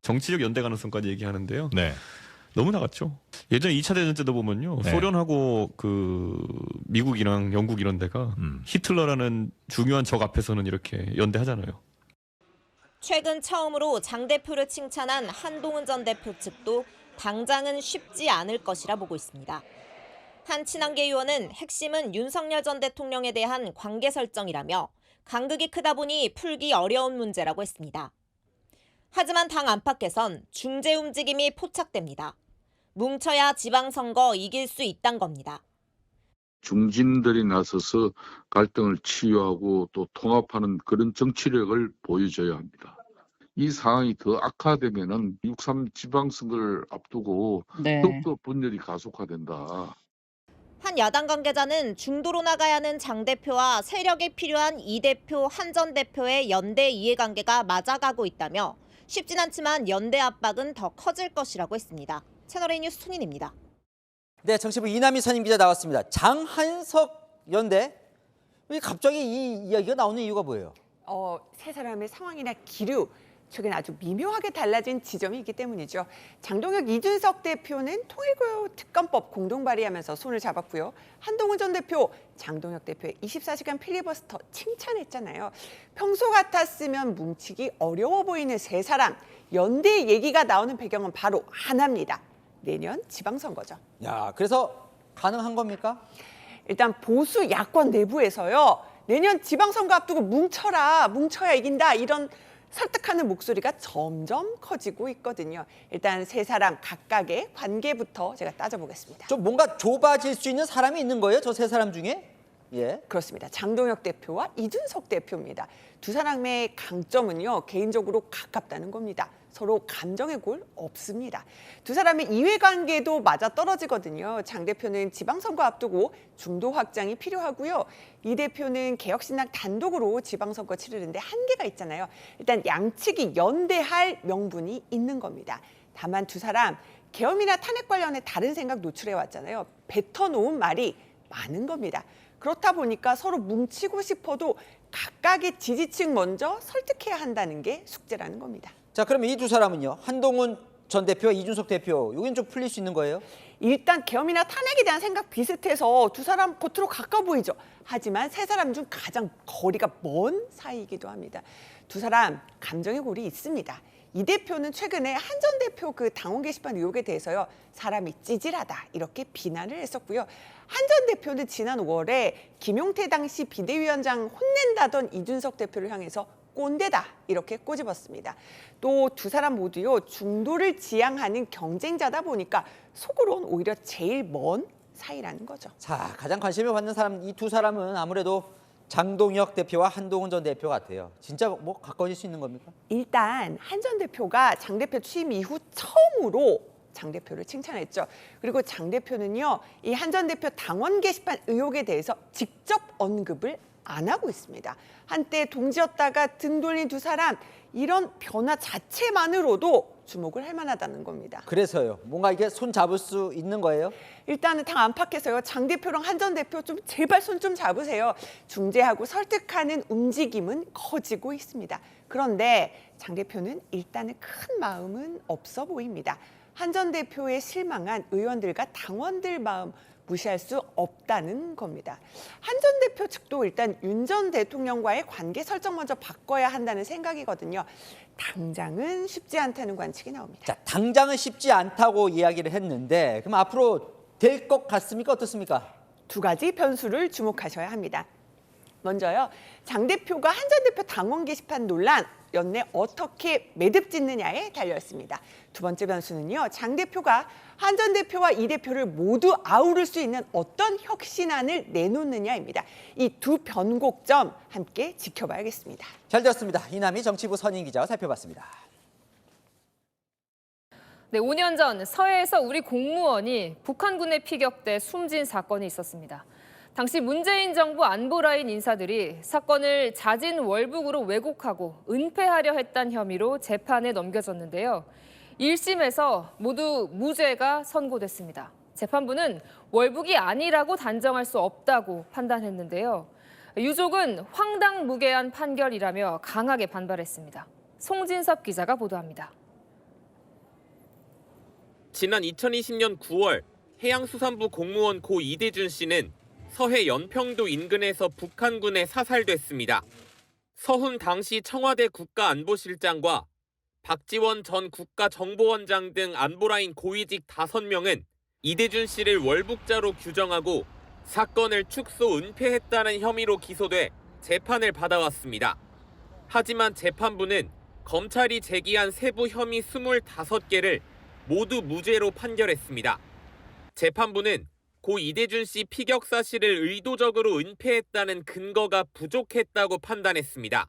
정치적 연대 가능성까지 얘기하는데요. 네. 너무 나갔죠. 예전에 2차 대전 때도 보면요. 네. 소련하고 그 미국이랑 영국 이런 데가 히틀러라는 중요한 적 앞에서는 이렇게 연대하잖아요. 최근 처음으로 장 대표를 칭찬한 한동훈 전 대표 측도 당장은 쉽지 않을 것이라 보고 있습니다. 한 친한계 의원은 핵심은 윤석열 전 대통령에 대한 관계 설정이라며 간극이 크다 보니 풀기 어려운 문제라고 했습니다. 하지만 당 안팎에선 중재 움직임이 포착됩니다. 뭉쳐야 지방선거 이길 수 있단 겁니다. 중진들이 나서서 갈등을 치유하고 또 통합하는 그런 정치력을 보여줘야 합니다. 이 상황이 더 악화되면은 6.3 지방선거를 앞두고 더욱더 분열이 가속화된다. 한 야당 관계자는 중도로 나가야 하는 장 대표와 세력이 필요한 이 대표, 한 전 대표의 연대 이해관계가 맞아가고 있다며 쉽진 않지만 연대 압박은 더 커질 것이라고 했습니다. 채널A 뉴스 손인혜입니다. 네, 정치부 이남희 선임 기자 나왔습니다. 장한석 연대, 왜 갑자기 이 이야기가 나오는 이유가 뭐예요? 세 사람의 상황이나 기류, 최근 아주 미묘하게 달라진 지점이 있기 때문이죠. 장동혁, 이준석 대표는 통일교 특검법 공동 발의하면서 손을 잡았고요. 한동훈 전 대표, 장동혁 대표의 24시간 필리버스터 칭찬했잖아요. 평소 같았으면 뭉치기 어려워 보이는 세 사람, 연대 얘기가 나오는 배경은 바로 하나입니다. 내년 지방선거죠. 야, 그래서 가능한 겁니까? 일단 보수 야권 내부에서요. 내년 지방선거 앞두고 뭉쳐야 이긴다, 이런 설득하는 목소리가 점점 커지고 있거든요. 일단 세 사람 각각의 관계부터 제가 따져보겠습니다. 좀 뭔가 좁아질 수 있는 사람이 있는 거예요? 저 세 사람 중에? 예. 그렇습니다. 장동혁 대표와 이준석 대표입니다. 두 사람의 강점은요, 개인적으로 가깝다는 겁니다. 서로 감정의 골 없습니다. 두 사람의 이해관계도 맞아떨어지거든요. 장 대표는 지방선거 앞두고 중도 확장이 필요하고요. 이 대표는 개혁신당 단독으로 지방선거 치르는데 한계가 있잖아요. 일단 양측이 연대할 명분이 있는 겁니다. 다만 두 사람 계엄이나 탄핵 관련해 다른 생각 노출해 왔잖아요. 뱉어놓은 말이 많은 겁니다. 그렇다 보니까 서로 뭉치고 싶어도 각각의 지지층 먼저 설득해야 한다는 게 숙제라는 겁니다. 자, 그럼 이 두 사람은요? 한동훈 전 대표와 이준석 대표, 여긴 좀 풀릴 수 있는 거예요? 일단 계엄이나 탄핵에 대한 생각 비슷해서 두 사람 겉으로 가까워 보이죠. 하지만 세 사람 중 가장 거리가 먼 사이이기도 합니다. 두 사람 감정의 골이 있습니다. 이 대표는 최근에 한 전 대표 그 당원 게시판 의혹에 대해서요, 사람이 찌질하다 이렇게 비난을 했었고요. 한 전 대표는 지난 5월에 김용태 당시 비대위원장 혼낸다던 이준석 대표를 향해서 꼰대다 이렇게 꼬집었습니다. 또 두 사람 모두요, 중도를 지향하는 경쟁자다 보니까 속으론 오히려 제일 먼 사이라는 거죠. 자, 가장 관심을 받는 사람, 이 두 사람은 아무래도 장동혁 대표와 한동훈 전 대표 같아요. 진짜 뭐 가까워질 수 있는 겁니까? 일단 한 전 대표가 장 대표 취임 이후 처음으로 장 대표를 칭찬했죠. 그리고 장 대표는요, 이 한 전 대표 당원 게시판 의혹에 대해서 직접 언급을 안 하고 있습니다. 한때 동지였다가 등 돌린 두 사람, 이런 변화 자체만으로도 주목을 할 만하다는 겁니다. 그래서요, 뭔가 이게 손 잡을 수 있는 거예요? 일단은 당 안팎에서요, 장 대표랑 한 전 대표 좀 제발 손 좀 잡으세요. 중재하고 설득하는 움직임은 커지고 있습니다. 그런데 장 대표는 일단은 큰 마음은 없어 보입니다. 한 전 대표의 실망한 의원들과 당원들 마음 무시할 수 없다는 겁니다. 한 전 대표 측도 일단 윤 전 대통령과의 관계 설정 먼저 바꿔야 한다는 생각이거든요. 당장은 쉽지 않다는 관측이 나옵니다. 자, 당장은 쉽지 않다고 이야기를 했는데 그럼 앞으로 될 것 같습니까? 어떻습니까? 두 가지 변수를 주목하셔야 합니다. 먼저요, 장 대표가 한 전 대표 당원 게시판 논란 연내 어떻게 매듭 짓느냐에 달려있습니다. 두 번째 변수는요, 장 대표가 한 전 대표와 이 대표를 모두 아우를 수 있는 어떤 혁신안을 내놓느냐입니다. 이 두 변곡점 함께 지켜봐야겠습니다. 잘 들었습니다. 이남희 정치부 선임 기자와 살펴봤습니다. 네, 5년 전 서해에서 우리 공무원이 북한군에 피격돼 숨진 사건이 있었습니다. 당시 문재인 정부 안보라인 인사들이 사건을 자진 월북으로 왜곡하고 은폐하려 했다는 혐의로 재판에 넘겨졌는데요. 1심에서 모두 무죄가 선고됐습니다. 재판부는 월북이 아니라고 단정할 수 없다고 판단했는데요. 유족은 황당무계한 판결이라며 강하게 반발했습니다. 송진섭 기자가 보도합니다. 지난 2020년 9월 해양수산부 공무원 고 이대준 씨는 서해 연평도 인근에서 북한군에 사살됐습니다. 서훈 당시 청와대 국가안보실장과 박지원 전 국가정보원장 등 안보라인 고위직 5명은 이대준 씨를 월북자로 규정하고 사건을 축소 은폐했다는 혐의로 기소돼 재판을 받아왔습니다. 하지만 재판부는 검찰이 제기한 세부 혐의 25개를 모두 무죄로 판결했습니다. 재판부는 고 이대준 씨 피격 사실을 의도적으로 은폐했다는 근거가 부족했다고 판단했습니다.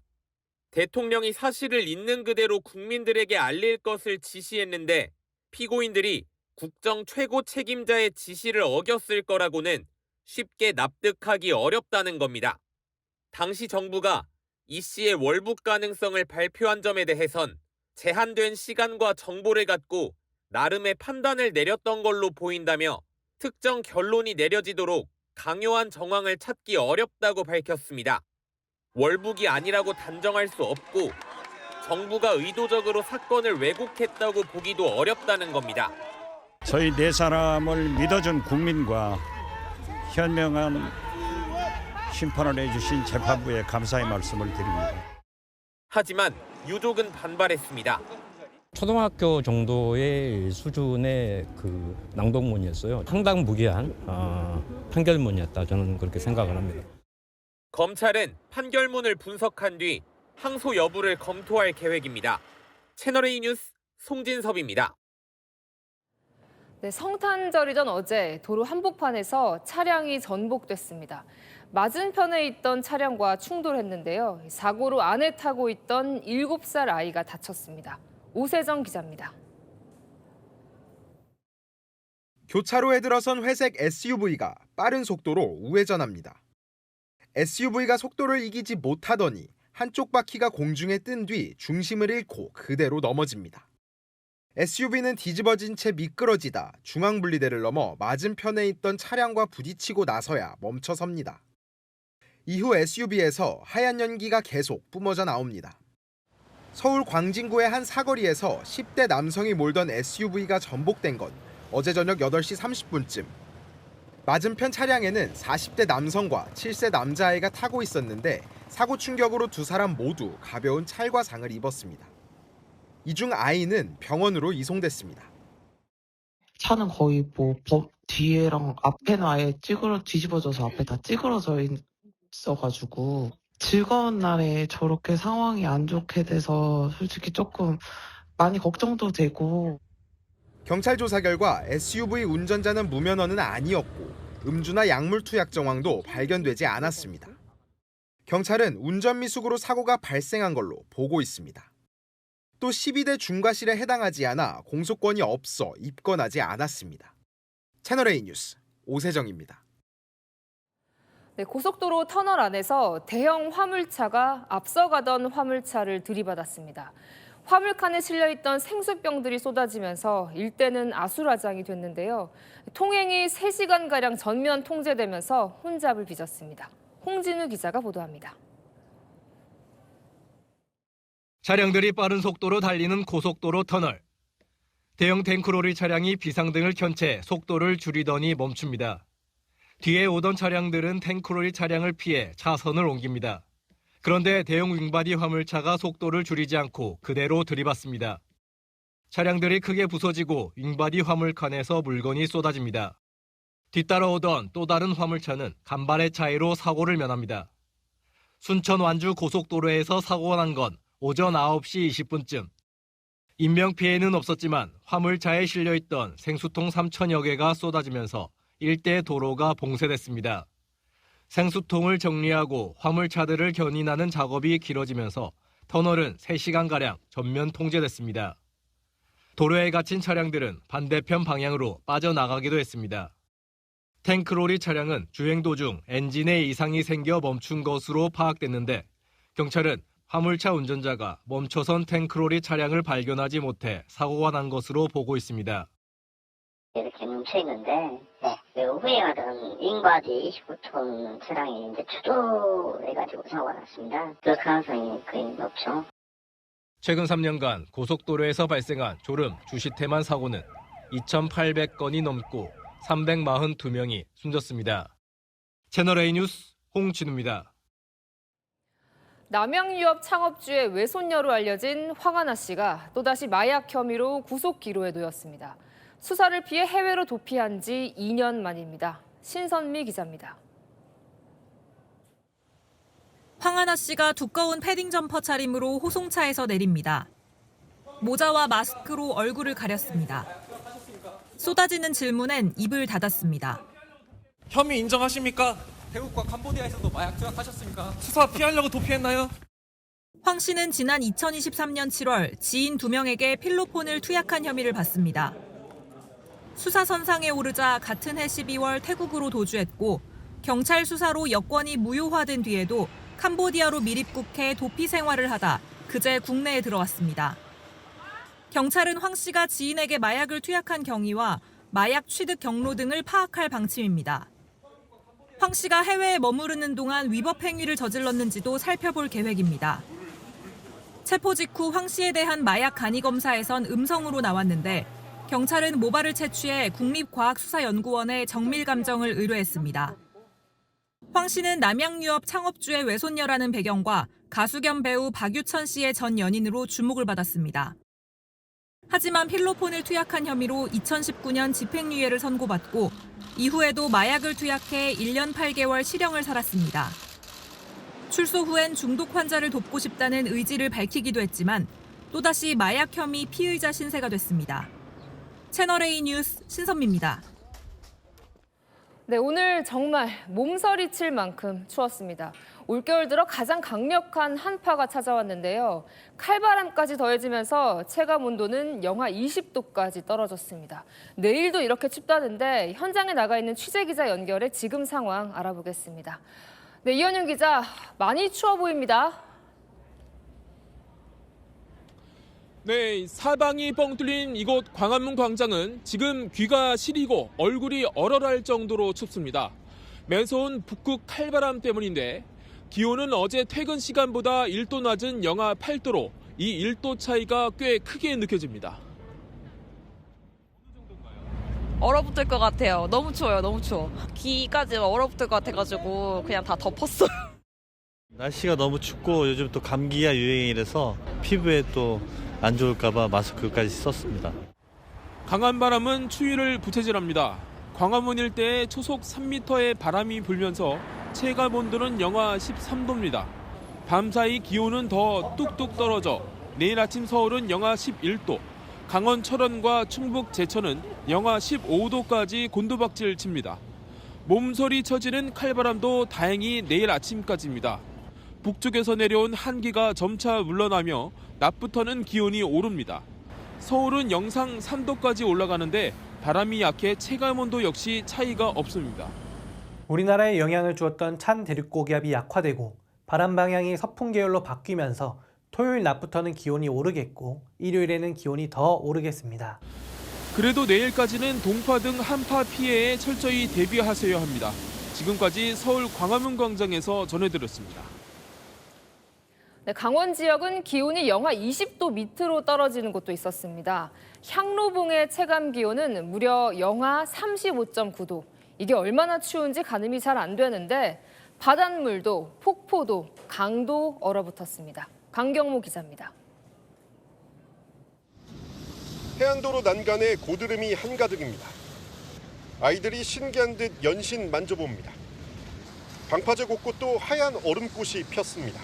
대통령이 사실을 있는 그대로 국민들에게 알릴 것을 지시했는데 피고인들이 국정 최고 책임자의 지시를 어겼을 거라고는 쉽게 납득하기 어렵다는 겁니다. 당시 정부가 이 씨의 월북 가능성을 발표한 점에 대해선 제한된 시간과 정보를 갖고 나름의 판단을 내렸던 걸로 보인다며 특정 결론이 내려지도록 강요한 정황을 찾기 어렵다고 밝혔습니다. 월북이 아니라고 단정할 수 없고 정부가 의도적으로 사건을 왜곡했다고 보기도 어렵다는 겁니다. 저희 네 사람을 믿어준 국민과 현명한 심판을 해주신 재판부에 감사의 말씀을 드립니다. 하지만 유족은 반발했습니다. 초등학교 정도의 수준의 낭독문이었어요. 상당무계한 판결문이었다. 저는 그렇게 생각을 합니다. 검찰은 판결문을 분석한 뒤 항소 여부를 검토할 계획입니다. 채널A 뉴스 송진섭입니다. 네, 성탄절이던 어제 도로 한복판에서 차량이 전복됐습니다. 맞은편에 있던 차량과 충돌했는데요. 사고로 안에 타고 있던 7살 아이가 다쳤습니다. 오세정 기자입니다. 교차로에 들어선 회색 SUV가 빠른 속도로 우회전합니다. SUV가 속도를 이기지 못하더니 한쪽 바퀴가 공중에 뜬 뒤 중심을 잃고 그대로 넘어집니다. SUV는 뒤집어진 채 미끄러지다 중앙분리대를 넘어 맞은편에 있던 차량과 부딪히고 나서야 멈춰섭니다. 이후 SUV에서 하얀 연기가 계속 뿜어져 나옵니다. 서울 광진구의 한 사거리에서 10대 남성이 몰던 SUV가 전복된 건 어제 저녁 8시 30분쯤. 맞은편 차량에는 40대 남성과 7세 남자아이가 타고 있었는데 사고 충격으로 두 사람 모두 가벼운 찰과상을 입었습니다. 이 중 아이는 병원으로 이송됐습니다. 차는 거의 뒤에랑 앞에는 아예 뒤집어져서 앞에 다 찌그러져 있어가지고 즐거운 날에 저렇게 상황이 안 좋게 돼서 솔직히 조금 많이 걱정도 되고. 경찰 조사 결과 SUV 운전자는 무면허는 아니었고 음주나 약물 투약 정황도 발견되지 않았습니다. 경찰은 운전 미숙으로 사고가 발생한 걸로 보고 있습니다. 또 12대 중과실에 해당하지 않아 공소권이 없어 입건하지 않았습니다. 채널A 뉴스 오세정입니다. 네, 고속도로 터널 안에서 대형 화물차가 앞서가던 화물차를 들이받았습니다. 화물칸에 실려있던 생수병들이 쏟아지면서 일대는 아수라장이 됐는데요. 통행이 3시간가량 전면 통제되면서 혼잡을 빚었습니다. 홍진우 기자가 보도합니다. 차량들이 빠른 속도로 달리는 고속도로 터널. 대형 탱크로리 차량이 비상등을 켠 채 속도를 줄이더니 멈춥니다. 뒤에 오던 차량들은 탱크로리 차량을 피해 차선을 옮깁니다. 그런데 대형 윙바디 화물차가 속도를 줄이지 않고 그대로 들이받습니다. 차량들이 크게 부서지고 윙바디 화물칸에서 물건이 쏟아집니다. 뒤따라오던 또 다른 화물차는 간발의 차이로 사고를 면합니다. 순천 완주 고속도로에서 사고가 난 건 오전 9시 20분쯤. 인명피해는 없었지만 화물차에 실려있던 생수통 3,000여 개가 쏟아지면서 일대 도로가 봉쇄됐습니다. 생수통을 정리하고 화물차들을 견인하는 작업이 길어지면서 터널은 3시간가량 전면 통제됐습니다. 도로에 갇힌 차량들은 반대편 방향으로 빠져나가기도 했습니다. 탱크로리 차량은 주행 도중 엔진에 이상이 생겨 멈춘 것으로 파악됐는데 경찰은 화물차 운전자가 멈춰선 탱크로리 차량을 발견하지 못해 사고가 난 것으로 보고 있습니다. 이렇게 뭉쳐있는데 후에 가던 윙바디 29톤 차량이 이제 추돌해가지고 사고가 났습니다. 그 가능성이 거의 높죠. 최근 3년간 고속도로에서 발생한 졸음, 주시태만 사고는 2,800건이 넘고 342명이 숨졌습니다. 채널A 뉴스 홍진우입니다. 남양유업 창업주의 외손녀로 알려진 황하나 씨가 또다시 마약 혐의로 구속 기로에 놓였습니다. 수사를 피해 해외로 도피한 지 2년 만입니다. 신선미 기자입니다. 황하나 씨가 두꺼운 패딩 점퍼 차림으로 호송차에서 내립니다. 모자와 마스크로 얼굴을 가렸습니다. 쏟아지는 질문엔 입을 닫았습니다. 혐의 인정하십니까? 태국과 캄보디아에서도 마약 투약하셨습니까? 수사 피하려고 도피했나요? 황 씨는 지난 2023년 7월 지인 2명에게 필로폰을 투약한 혐의를 받습니다. 수사 선상에 오르자 같은 해 12월 태국으로 도주했고 경찰 수사로 여권이 무효화된 뒤에도 캄보디아로 미립국해 도피 생활을 하다 그제 국내에 들어왔습니다. 경찰은 황 씨가 지인에게 마약을 투약한 경위와 마약 취득 경로 등을 파악할 방침입니다. 황 씨가 해외에 머무르는 동안 위법 행위를 저질렀는지도 살펴볼 계획입니다. 체포 직후 황 씨에 대한 마약 간이 검사에선 음성으로 나왔는데 경찰은 모발을 채취해 국립과학수사연구원에 정밀 감정을 의뢰했습니다. 황 씨는 남양유업 창업주의 외손녀라는 배경과 가수 겸 배우 박유천 씨의 전 연인으로 주목을 받았습니다. 하지만 필로폰을 투약한 혐의로 2019년 집행유예를 선고받고 이후에도 마약을 투약해 1년 8개월 실형을 살았습니다. 출소 후엔 중독 환자를 돕고 싶다는 의지를 밝히기도 했지만 또다시 마약 혐의 피의자 신세가 됐습니다. 채널A 뉴스 신선미입니다. 네, 오늘 정말 몸서리 칠 만큼 추웠습니다. 올겨울 들어 가장 강력한 한파가 찾아왔는데요. 칼바람까지 더해지면서 체감 온도는 영하 20도까지 떨어졌습니다. 내일도 이렇게 춥다는데 현장에 나가 있는 취재기자 연결해 지금 상황 알아보겠습니다. 네, 이현윤 기자, 많이 추워 보입니다. 네, 사방이 뻥 뚫린 이곳 광화문 광장은 지금 귀가 시리고 얼굴이 얼얼할 정도로 춥습니다. 매서운 북극 칼바람 때문인데 기온은 어제 퇴근 시간보다 1도 낮은 영하 8도로 이 1도 차이가 꽤 크게 느껴집니다. 얼어붙을 것 같아요. 너무 추워요. 너무 추워. 귀까지 얼어붙을 것 같아가지고 그냥 다 덮었어요. 날씨가 너무 춥고 요즘 또 감기가 유행이라서 피부에 또 안 좋을까봐 마스크까지 썼습니다. 강한 바람은 추위를 부채질합니다. 광화문 일대에 초속 3m의 바람이 불면서 체감 온도는 영하 13도입니다. 밤사이 기온은 더 뚝뚝 떨어져 내일 아침 서울은 영하 11도, 강원 철원과 충북 제천은 영하 15도까지 곤두박질 칩니다. 몸서리 쳐지는 칼바람도 다행히 내일 아침까지입니다. 북쪽에서 내려온 한기가 점차 물러나며 낮부터는 기온이 오릅니다. 서울은 영상 3도까지 올라가는데 바람이 약해 체감온도 역시 차이가 없습니다. 우리나라에 영향을 주었던 찬 대륙고기압이 약화되고 바람 방향이 서풍 계열로 바뀌면서 토요일 낮부터는 기온이 오르겠고 일요일에는 기온이 더 오르겠습니다. 그래도 내일까지는 동파 등 한파 피해에 철저히 대비하셔야 합니다. 지금까지 서울 광화문 광장에서 전해드렸습니다. 네, 강원 지역은 기온이 영하 20도 밑으로 떨어지는 곳도 있었습니다. 향로봉의 체감 기온은 무려 영하 35.9도. 이게 얼마나 추운지 가늠이 잘 안 되는데 바닷물도 폭포도 강도 얼어붙었습니다. 강경모 기자입니다. 해안도로 난간에 고드름이 한가득입니다. 아이들이 신기한 듯 연신 만져봅니다. 방파제 곳곳도 하얀 얼음꽃이 폈습니다.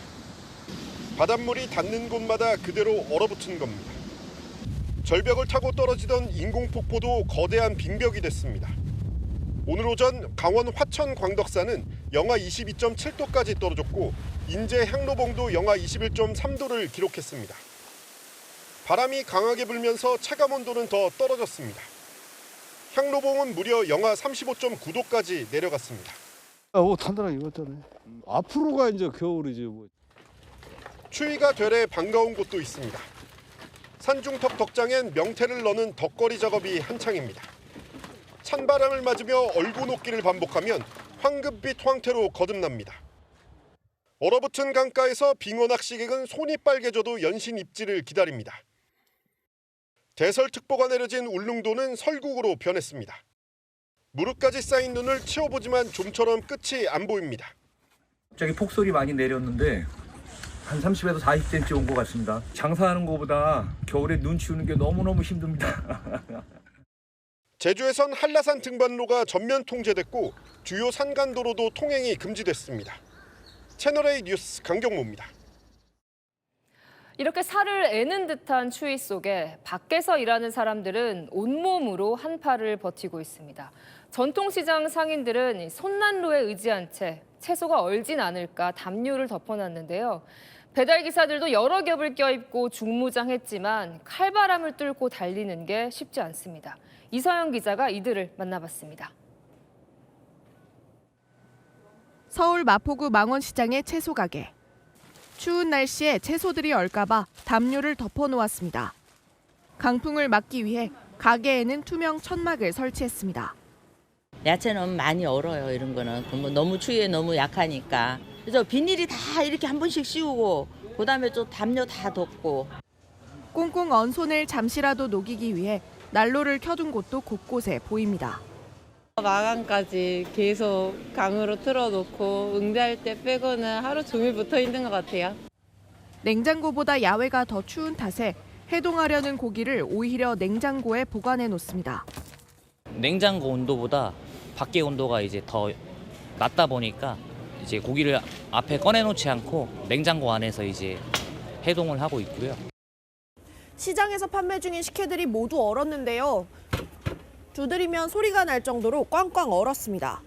바닷물이 닿는 곳마다 그대로 얼어붙은 겁니다. 절벽을 타고 떨어지던 인공폭포도 거대한 빙벽이 됐습니다. 오늘 오전 강원 화천 광덕산은 영하 22.7도까지 떨어졌고 인제 향로봉도 영하 21.3도를 기록했습니다. 바람이 강하게 불면서 체감온도는 더 떨어졌습니다. 향로봉은 무려 영하 35.9도까지 내려갔습니다. 탄다라 이거잖아요. 앞으로가 이제 겨울이지 뭐. 추위가 되레 반가운 곳도 있습니다. 산중턱 덕장엔 명태를 넣는 덕거리 작업이 한창입니다. 찬바람을 맞으며 얼고녹기를 반복하면 황금빛 황태로 거듭납니다. 얼어붙은 강가에서 빙어 낚시객은 손이 빨개져도 연신 입질을 기다립니다. 대설특보가 내려진 울릉도는 설국으로 변했습니다. 무릎까지 쌓인 눈을 치워보지만 좀처럼 끝이 안 보입니다. 갑자기 폭설이 많이 내렸는데 한 30에서 40cm 온 것 같습니다. 장사하는 것보다 겨울에 눈 치우는 게 너무너무 힘듭니다. 제주에선 한라산 등반로가 전면 통제됐고 주요 산간도로도 통행이 금지됐습니다. 채널A 뉴스 강경모입니다. 이렇게 살을 애는 듯한 추위 속에 밖에서 일하는 사람들은 온몸으로 한파를 버티고 있습니다. 전통시장 상인들은 손난로에 의지한 채 채소가 얼진 않을까 담요를 덮어놨는데요. 배달기사들도 여러 겹을 껴입고 중무장했지만 칼바람을 뚫고 달리는 게 쉽지 않습니다. 이서영 기자가 이들을 만나봤습니다. 서울 마포구 망원시장의 채소 가게. 추운 날씨에 채소들이 얼까봐 담요를 덮어놓았습니다. 강풍을 막기 위해 가게에는 투명 천막을 설치했습니다. 야채는 많이 얼어요. 이런 거는 너무 추위에 너무 약하니까. 그래서 비닐이 다 이렇게 한 번씩 씌우고 그다음에 또 담요 다 덮고. 꽁꽁 언 손을 잠시라도 녹이기 위해 난로를 켜둔 곳도 곳곳에 보입니다. 마감까지 계속 강으로 틀어놓고 응대할 때 빼고는 하루 종일 붙어 있는 것 같아요. 냉장고보다 야외가 더 추운 탓에 해동하려는 고기를 오히려 냉장고에 보관해 놓습니다. 냉장고 온도보다 밖의 온도가 이제 더 낮다 보니까 이제 고기를 앞에 꺼내놓지 않고 냉장고 안에서 이제 해동을 하고 있고요. 시장에서 판매 중인 식혜들이 모두 얼었는데요. 두드리면 소리가 날 정도로 꽝꽝 얼었습니다.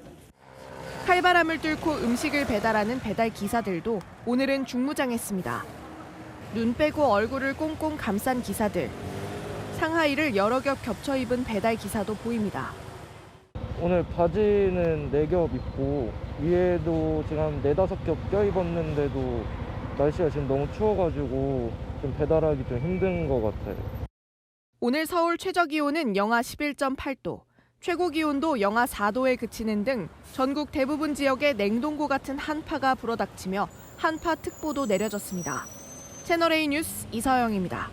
칼바람을 뚫고 음식을 배달하는 배달 기사들도 오늘은 중무장했습니다. 눈 빼고 얼굴을 꽁꽁 감싼 기사들. 상하이를 여러 겹 겹쳐 입은 배달 기사도 보입니다. 오늘 바지는 4겹 입고 위에도 지금 한 4-5겹 껴입었는데도 날씨가 지금 너무 추워가지고 좀 배달하기 좀 힘든 것 같아요. 오늘 서울 최저기온은 영하 11.8도, 최고기온도 영하 4도에 그치는 등 전국 대부분 지역에 냉동고 같은 한파가 불어닥치며 한파특보도 내려졌습니다. 채널A 뉴스 이서영입니다.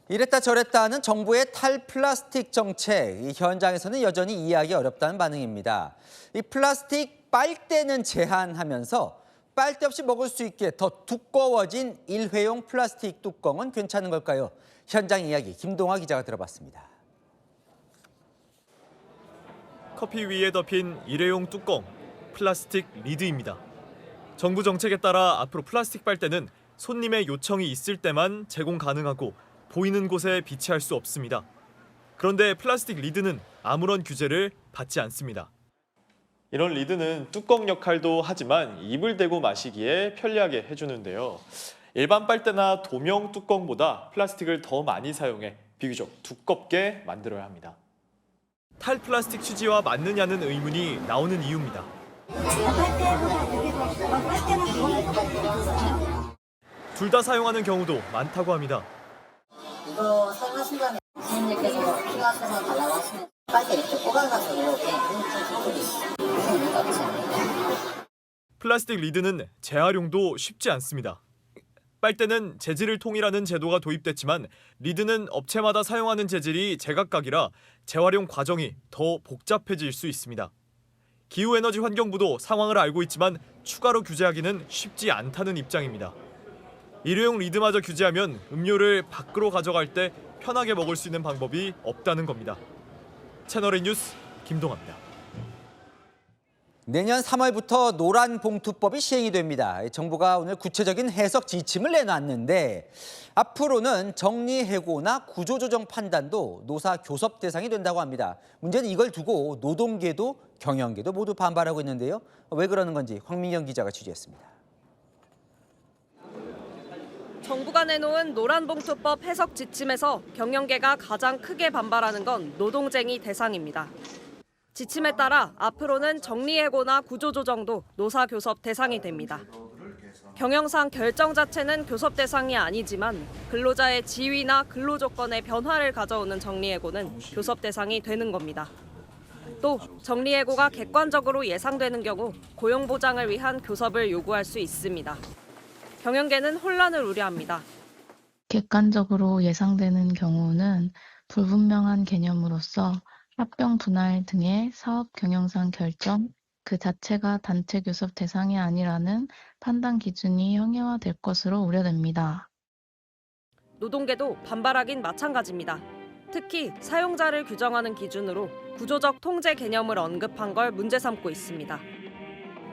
이랬다 저랬다 하는 정부의 탈플라스틱 정책, 이 현장에서는 여전히 이해하기 어렵다는 반응입니다. 이 플라스틱 빨대는 제한하면서 빨대 없이 먹을 수 있게 더 두꺼워진 일회용 플라스틱 뚜껑은 괜찮은 걸까요? 현장 이야기 김동아 기자가 들어봤습니다. 커피 위에 덮인 일회용 뚜껑, 플라스틱 리드입니다. 정부 정책에 따라 앞으로 플라스틱 빨대는 손님의 요청이 있을 때만 제공 가능하고 보이는 곳에 비치할 수 없습니다. 그런데 플라스틱 리드는 아무런 규제를 받지 않습니다. 이런 리드는 뚜껑 역할도 하지만 입을 대고 마시기에 편리하게 해주는데요. 일반 빨대나 도명 뚜껑보다 플라스틱을 더 많이 사용해 비교적 두껍게 만들어야 합니다. 탈플라스틱 취지와 맞느냐는 의문이 나오는 이유입니다. 둘 다 사용하는 경우도 많다고 합니다. 이거 사용하신 다음에 선생님께서 필요하셔서 달라고 하시면 빨대 이렇게 뽑아가지고 플라스틱 리드는 재활용도 쉽지 않습니다. 빨대는 재질을 통일하는 제도가 도입됐지만 리드는 업체마다 사용하는 재질이 제각각이라 재활용 과정이 더 복잡해질 수 있습니다. 기후에너지환경부도 상황을 알고 있지만 추가로 규제하기는 쉽지 않다는 입장입니다. 일회용 리드마저 규제하면 음료를 밖으로 가져갈 때 편하게 먹을 수 있는 방법이 없다는 겁니다. 채널A 뉴스 김동아입니다. 내년 3월부터 노란봉투법이 시행이 됩니다. 정부가 오늘 구체적인 해석 지침을 내놨는데 앞으로는 정리해고나 구조조정 판단도 노사 교섭 대상이 된다고 합니다. 문제는 이걸 두고 노동계도 경영계도 모두 반발하고 있는데요. 왜 그러는 건지 황민경 기자가 취재했습니다. 정부가 내놓은 노란봉투법 해석 지침에서 경영계가 가장 크게 반발하는 건 노동쟁이 대상입니다. 지침에 따라 앞으로는 정리해고나 구조조정도 노사교섭 대상이 됩니다. 경영상 결정 자체는 교섭 대상이 아니지만 근로자의 지위나 근로조건의 변화를 가져오는 정리해고는 교섭 대상이 되는 겁니다. 또 정리해고가 객관적으로 예상되는 경우 고용보장을 위한 교섭을 요구할 수 있습니다. 경영계는 혼란을 우려합니다. 객관적으로 예상되는 경우는 불분명한 개념으로서 합병 분할 등의 사업 경영상 결정 그 자체가 단체 교섭 대상이 아니라는 판단 기준이 형해화될 것으로 우려됩니다. 노동계도 반발하긴 마찬가지입니다. 특히 사용자를 규정하는 기준으로 구조적 통제 개념을 언급한 걸 문제 삼고 있습니다.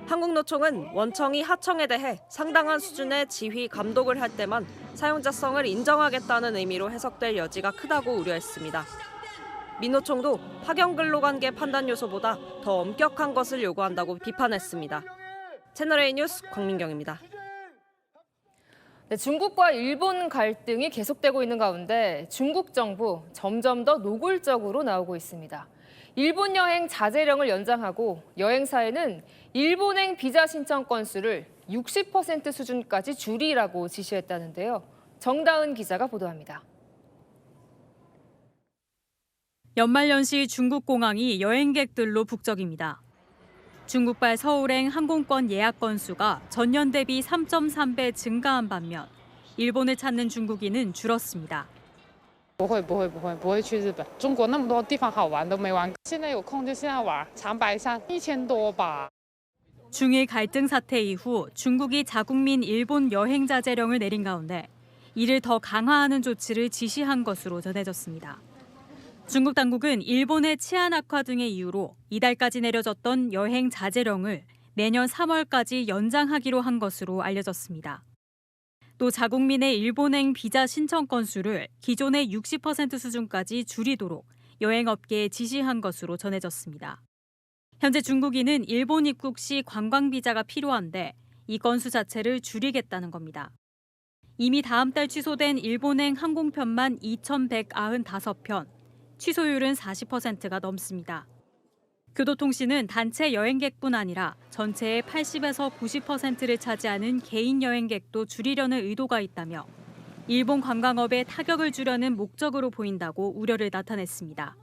한국노총은 원청이 하청에 대해 상당한 수준의 지휘, 감독을 할 때만 사용자성을 인정하겠다는 의미로 해석될 여지가 크다고 우려했습니다. 민노총도 파견근로관계 판단 요소보다 더 엄격한 것을 요구한다고 비판했습니다. 채널A 뉴스 광민경입니다. 네, 중국과 일본 갈등이 계속되고 있는 가운데 중국 정부 점점 더 노골적으로 나오고 있습니다. 일본 여행 자제령을 연장하고 여행사에는 일본행 비자 신청 건수를 60% 수준까지 줄이라고 지시했다는데요. 정다은 기자가 보도합니다. 연말연시 중국 공항이 여행객들로 북적입니다. 중국발 서울행 항공권 예약 건수가 전년 대비 3.3배 증가한 반면 일본을 찾는 중국인은 줄었습니다. 不会去日本。中国那么多地方好玩都没玩，现在有空就现在玩。长白山1000多吧。 중일 갈등 사태 이후 중국이 자국민 일본 여행 자제령을 내린 가운데 이를 더 강화하는 조치를 지시한 것으로 전해졌습니다. 중국 당국은 일본의 치안 악화 등의 이유로 이달까지 내려졌던 여행 자제령을 내년 3월까지 연장하기로 한 것으로 알려졌습니다. 또 자국민의 일본행 비자 신청 건수를 기존의 60% 수준까지 줄이도록 여행업계에 지시한 것으로 전해졌습니다. 현재 중국인은 일본 입국 시 관광 비자가 필요한데 이 건수 자체를 줄이겠다는 겁니다. 이미 다음 달 취소된 일본행 항공편만 2,195편, 취소율은 40%가 넘습니다. 교도통신은 단체 여행객뿐 아니라 전체의 80에서 90%를 차지하는 개인 여행객도 줄이려는 의도가 있다며 일본 관광업에 타격을 주려는 목적으로 보인다고 우려를 나타냈습니다.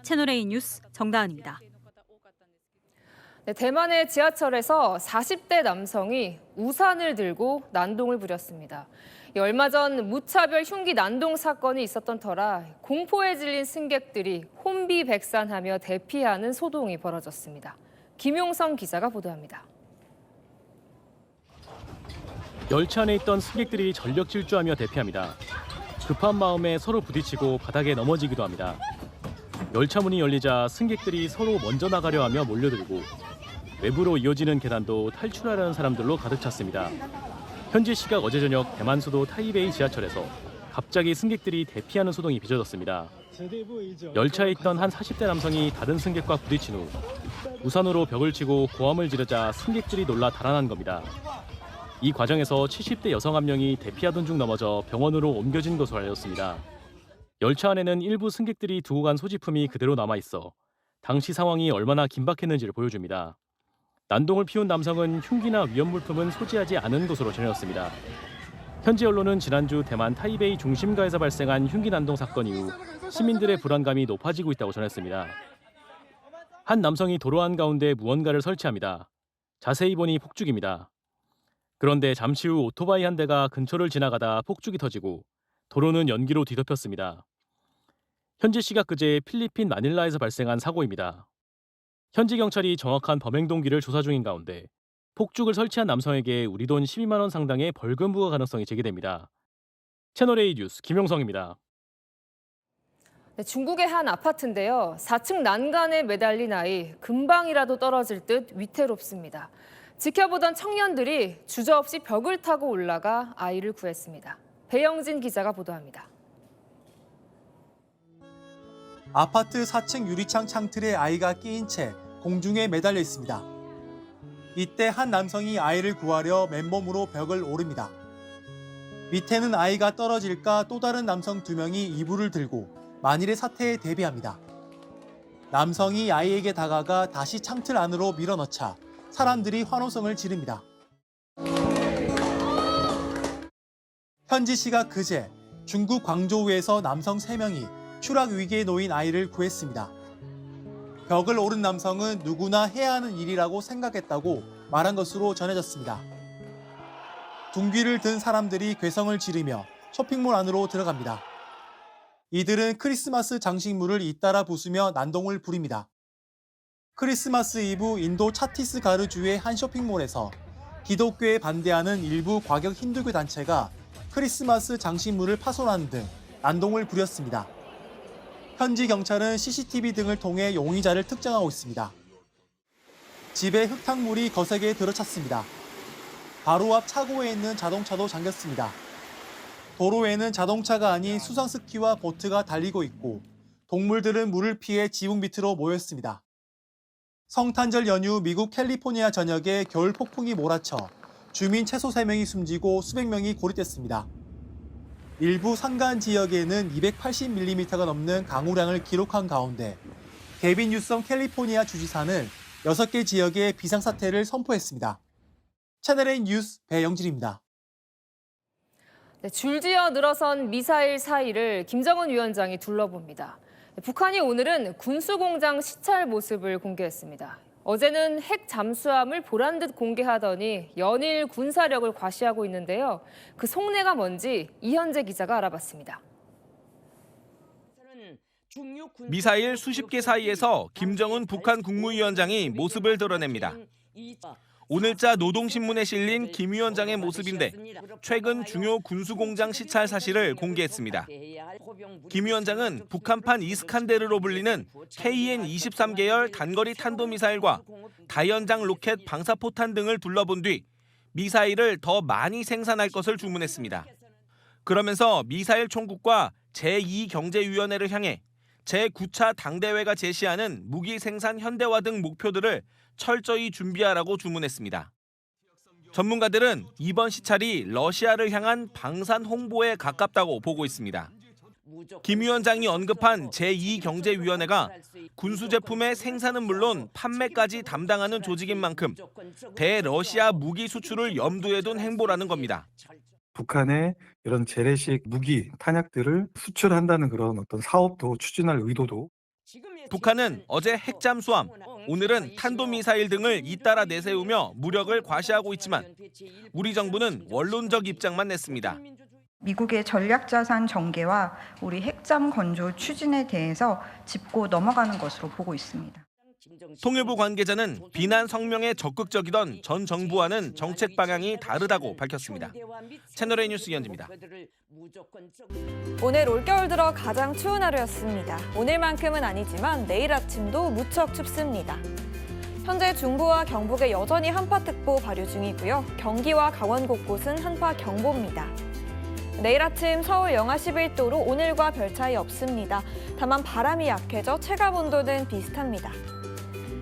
채널A 뉴스 정다은입니다. 네, 대만의 지하철에서 40대 남성이 우산을 들고 난동을 부렸습니다. 얼마 전 무차별 흉기 난동 사건이 있었던 터라 공포에 질린 승객들이 혼비백산하며 대피하는 소동이 벌어졌습니다. 김용성 기자가 보도합니다. 열차 안에 있던 승객들이 전력 질주하며 대피합니다. 급한 마음에 서로 부딪히고 바닥에 넘어지기도 합니다. 열차 문이 열리자 승객들이 서로 먼저 나가려 하며 몰려들고 외부로 이어지는 계단도 탈출하려는 사람들로 가득 찼습니다. 현지 시각 어제 저녁 대만 수도 타이베이 지하철에서 갑자기 승객들이 대피하는 소동이 빚어졌습니다. 열차에 있던 한 40대 남성이 다른 승객과 부딪힌 후 우산으로 벽을 치고 고함을 지르자 승객들이 놀라 달아난 겁니다. 이 과정에서 70대 여성 한 명이 대피하던 중 넘어져 병원으로 옮겨진 것으로 알려졌습니다. 열차 안에는 일부 승객들이 두고 간 소지품이 그대로 남아있어 당시 상황이 얼마나 긴박했는지를 보여줍니다. 난동을 피운 남성은 흉기나 위험 물품은 소지하지 않은 것으로 전해졌습니다. 현지 언론은 지난주 대만 타이베이 중심가에서 발생한 흉기 난동 사건 이후 시민들의 불안감이 높아지고 있다고 전했습니다. 한 남성이 도로 한가운데 무언가를 설치합니다. 자세히 보니 폭죽입니다. 그런데 잠시 후 오토바이 한 대가 근처를 지나가다 폭죽이 터지고 도로는 연기로 뒤덮였습니다. 현지 시각 그제 필리핀 마닐라에서 발생한 사고입니다. 현지 경찰이 정확한 범행 동기를 조사 중인 가운데 폭죽을 설치한 남성에게 우리 돈 12만 원 상당의 벌금 부과 가능성이 제기됩니다. 채널A 뉴스 김용성입니다. 네, 중국의 한 아파트인데요. 4층 난간에 매달린 아이, 금방이라도 떨어질 듯 위태롭습니다. 지켜보던 청년들이 주저없이 벽을 타고 올라가 아이를 구했습니다. 배영진 기자가 보도합니다. 아파트 4층 유리창 창틀에 아이가 끼인 채 공중에 매달려 있습니다. 이때 한 남성이 아이를 구하려 맨몸으로 벽을 오릅니다. 밑에는 아이가 떨어질까 또 다른 남성 2명이 이불을 들고 만일의 사태에 대비합니다. 남성이 아이에게 다가가 다시 창틀 안으로 밀어넣자 사람들이 환호성을 지릅니다. 현지 시각 그제 중국 광저우에서 남성 3명이 추락 위기에 놓인 아이를 구했습니다. 벽을 오른 남성은 누구나 해야 하는 일이라고 생각했다고 말한 것으로 전해졌습니다. 둥기를 든 사람들이 괴성을 지르며 쇼핑몰 안으로 들어갑니다. 이들은 크리스마스 장식물을 잇따라 부수며 난동을 부립니다. 크리스마스 이브 인도 차티스가르주의 한 쇼핑몰에서 기독교에 반대하는 일부 과격 힌두교 단체가 크리스마스 장식물을 파손하는 등 난동을 부렸습니다. 현지 경찰은 CCTV 등을 통해 용의자를 특정하고 있습니다. 집에 흙탕물이 거세게 들어찼습니다. 바로 앞 차고에 있는 자동차도 잠겼습니다. 도로에는 자동차가 아닌 수상스키와 보트가 달리고 있고 동물들은 물을 피해 지붕 밑으로 모였습니다. 성탄절 연휴 미국 캘리포니아 전역에 겨울 폭풍이 몰아쳐 주민 최소 3명이 숨지고 수백 명이 고립됐습니다. 일부 산간 지역에는 280mm가 넘는 강우량을 기록한 가운데 게빈 뉴섬 캘리포니아 주지사는 6개 지역에 비상사태를 선포했습니다. 채널A 뉴스 배영진입니다. 네, 줄지어 늘어선 미사일 사이를 김정은 위원장이 둘러봅니다. 북한이 오늘은 군수공장 시찰 모습을 공개했습니다. 어제는 핵 잠수함을 보란 듯 공개하더니 연일 군사력을 과시하고 있는데요. 그 속내가 뭔지 이현재 기자가 알아봤습니다. 미사일 수십 개 사이에서 김정은 북한 국무위원장이 모습을 드러냅니다. 오늘자 노동신문에 실린 김 위원장의 모습인데 최근 중요 군수공장 시찰 사실을 공개했습니다. 김 위원장은 북한판 이스칸데르로 불리는 KN-23 계열 단거리 탄도미사일과 다연장 로켓 방사포탄 등을 둘러본 뒤 미사일을 더 많이 생산할 것을 주문했습니다. 그러면서 미사일 총국과 제2경제위원회를 향해 제9차 당대회가 제시하는 무기 생산 현대화 등 목표들을 철저히 준비하라고 주문했습니다. 전문가들은 이번 시찰이 러시아를 향한 방산 홍보에 가깝다고 보고 있습니다. 김 위원장이 언급한 제2경제위원회가 군수제품의 생산은 물론 판매까지 담당하는 조직인 만큼 대러시아 무기 수출을 염두에 둔 행보라는 겁니다. 북한의 이런 재래식 무기, 탄약들을 수출한다는 그런 어떤 사업도 추진할 의도도. 북한은 어제 핵잠수함, 오늘은 탄도미사일 등을 잇따라 내세우며 무력을 과시하고 있지만 우리 정부는 원론적 입장만 냈습니다. 미국의 전략자산 전개와 우리 핵잠 건조 추진에 대해서 짚고 넘어가는 것으로 보고 있습니다. 통일부 관계자는 비난 성명에 적극적이던 전 정부와는 정책 방향이 다르다고 밝혔습니다. 채널A 뉴스 이현지입니다. 오늘 올겨울 들어 가장 추운 하루였습니다. 오늘만큼은 아니지만 내일 아침도 무척 춥습니다. 현재 중부와 경북에 여전히 한파특보 발효 중이고요. 경기와 강원 곳곳은 한파경보입니다. 내일 아침 서울 영하 11도로 오늘과 별 차이 없습니다. 다만 바람이 약해져 체감온도는 비슷합니다.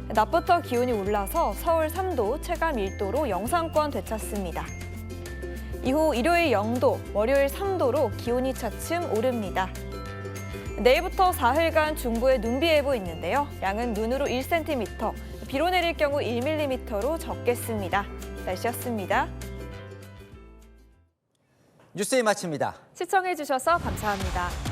낮부터 기온이 올라서 서울 3도, 체감 1도로 영상권 되찾습니다. 이후 일요일 0도, 월요일 3도로 기온이 차츰 오릅니다. 내일부터 사흘간 중부에 눈비 예보 있는데요. 양은 눈으로 1cm, 비로 내릴 경우 1mm로 적겠습니다. 날씨였습니다. 뉴스에 마칩니다. 시청해주셔서 감사합니다.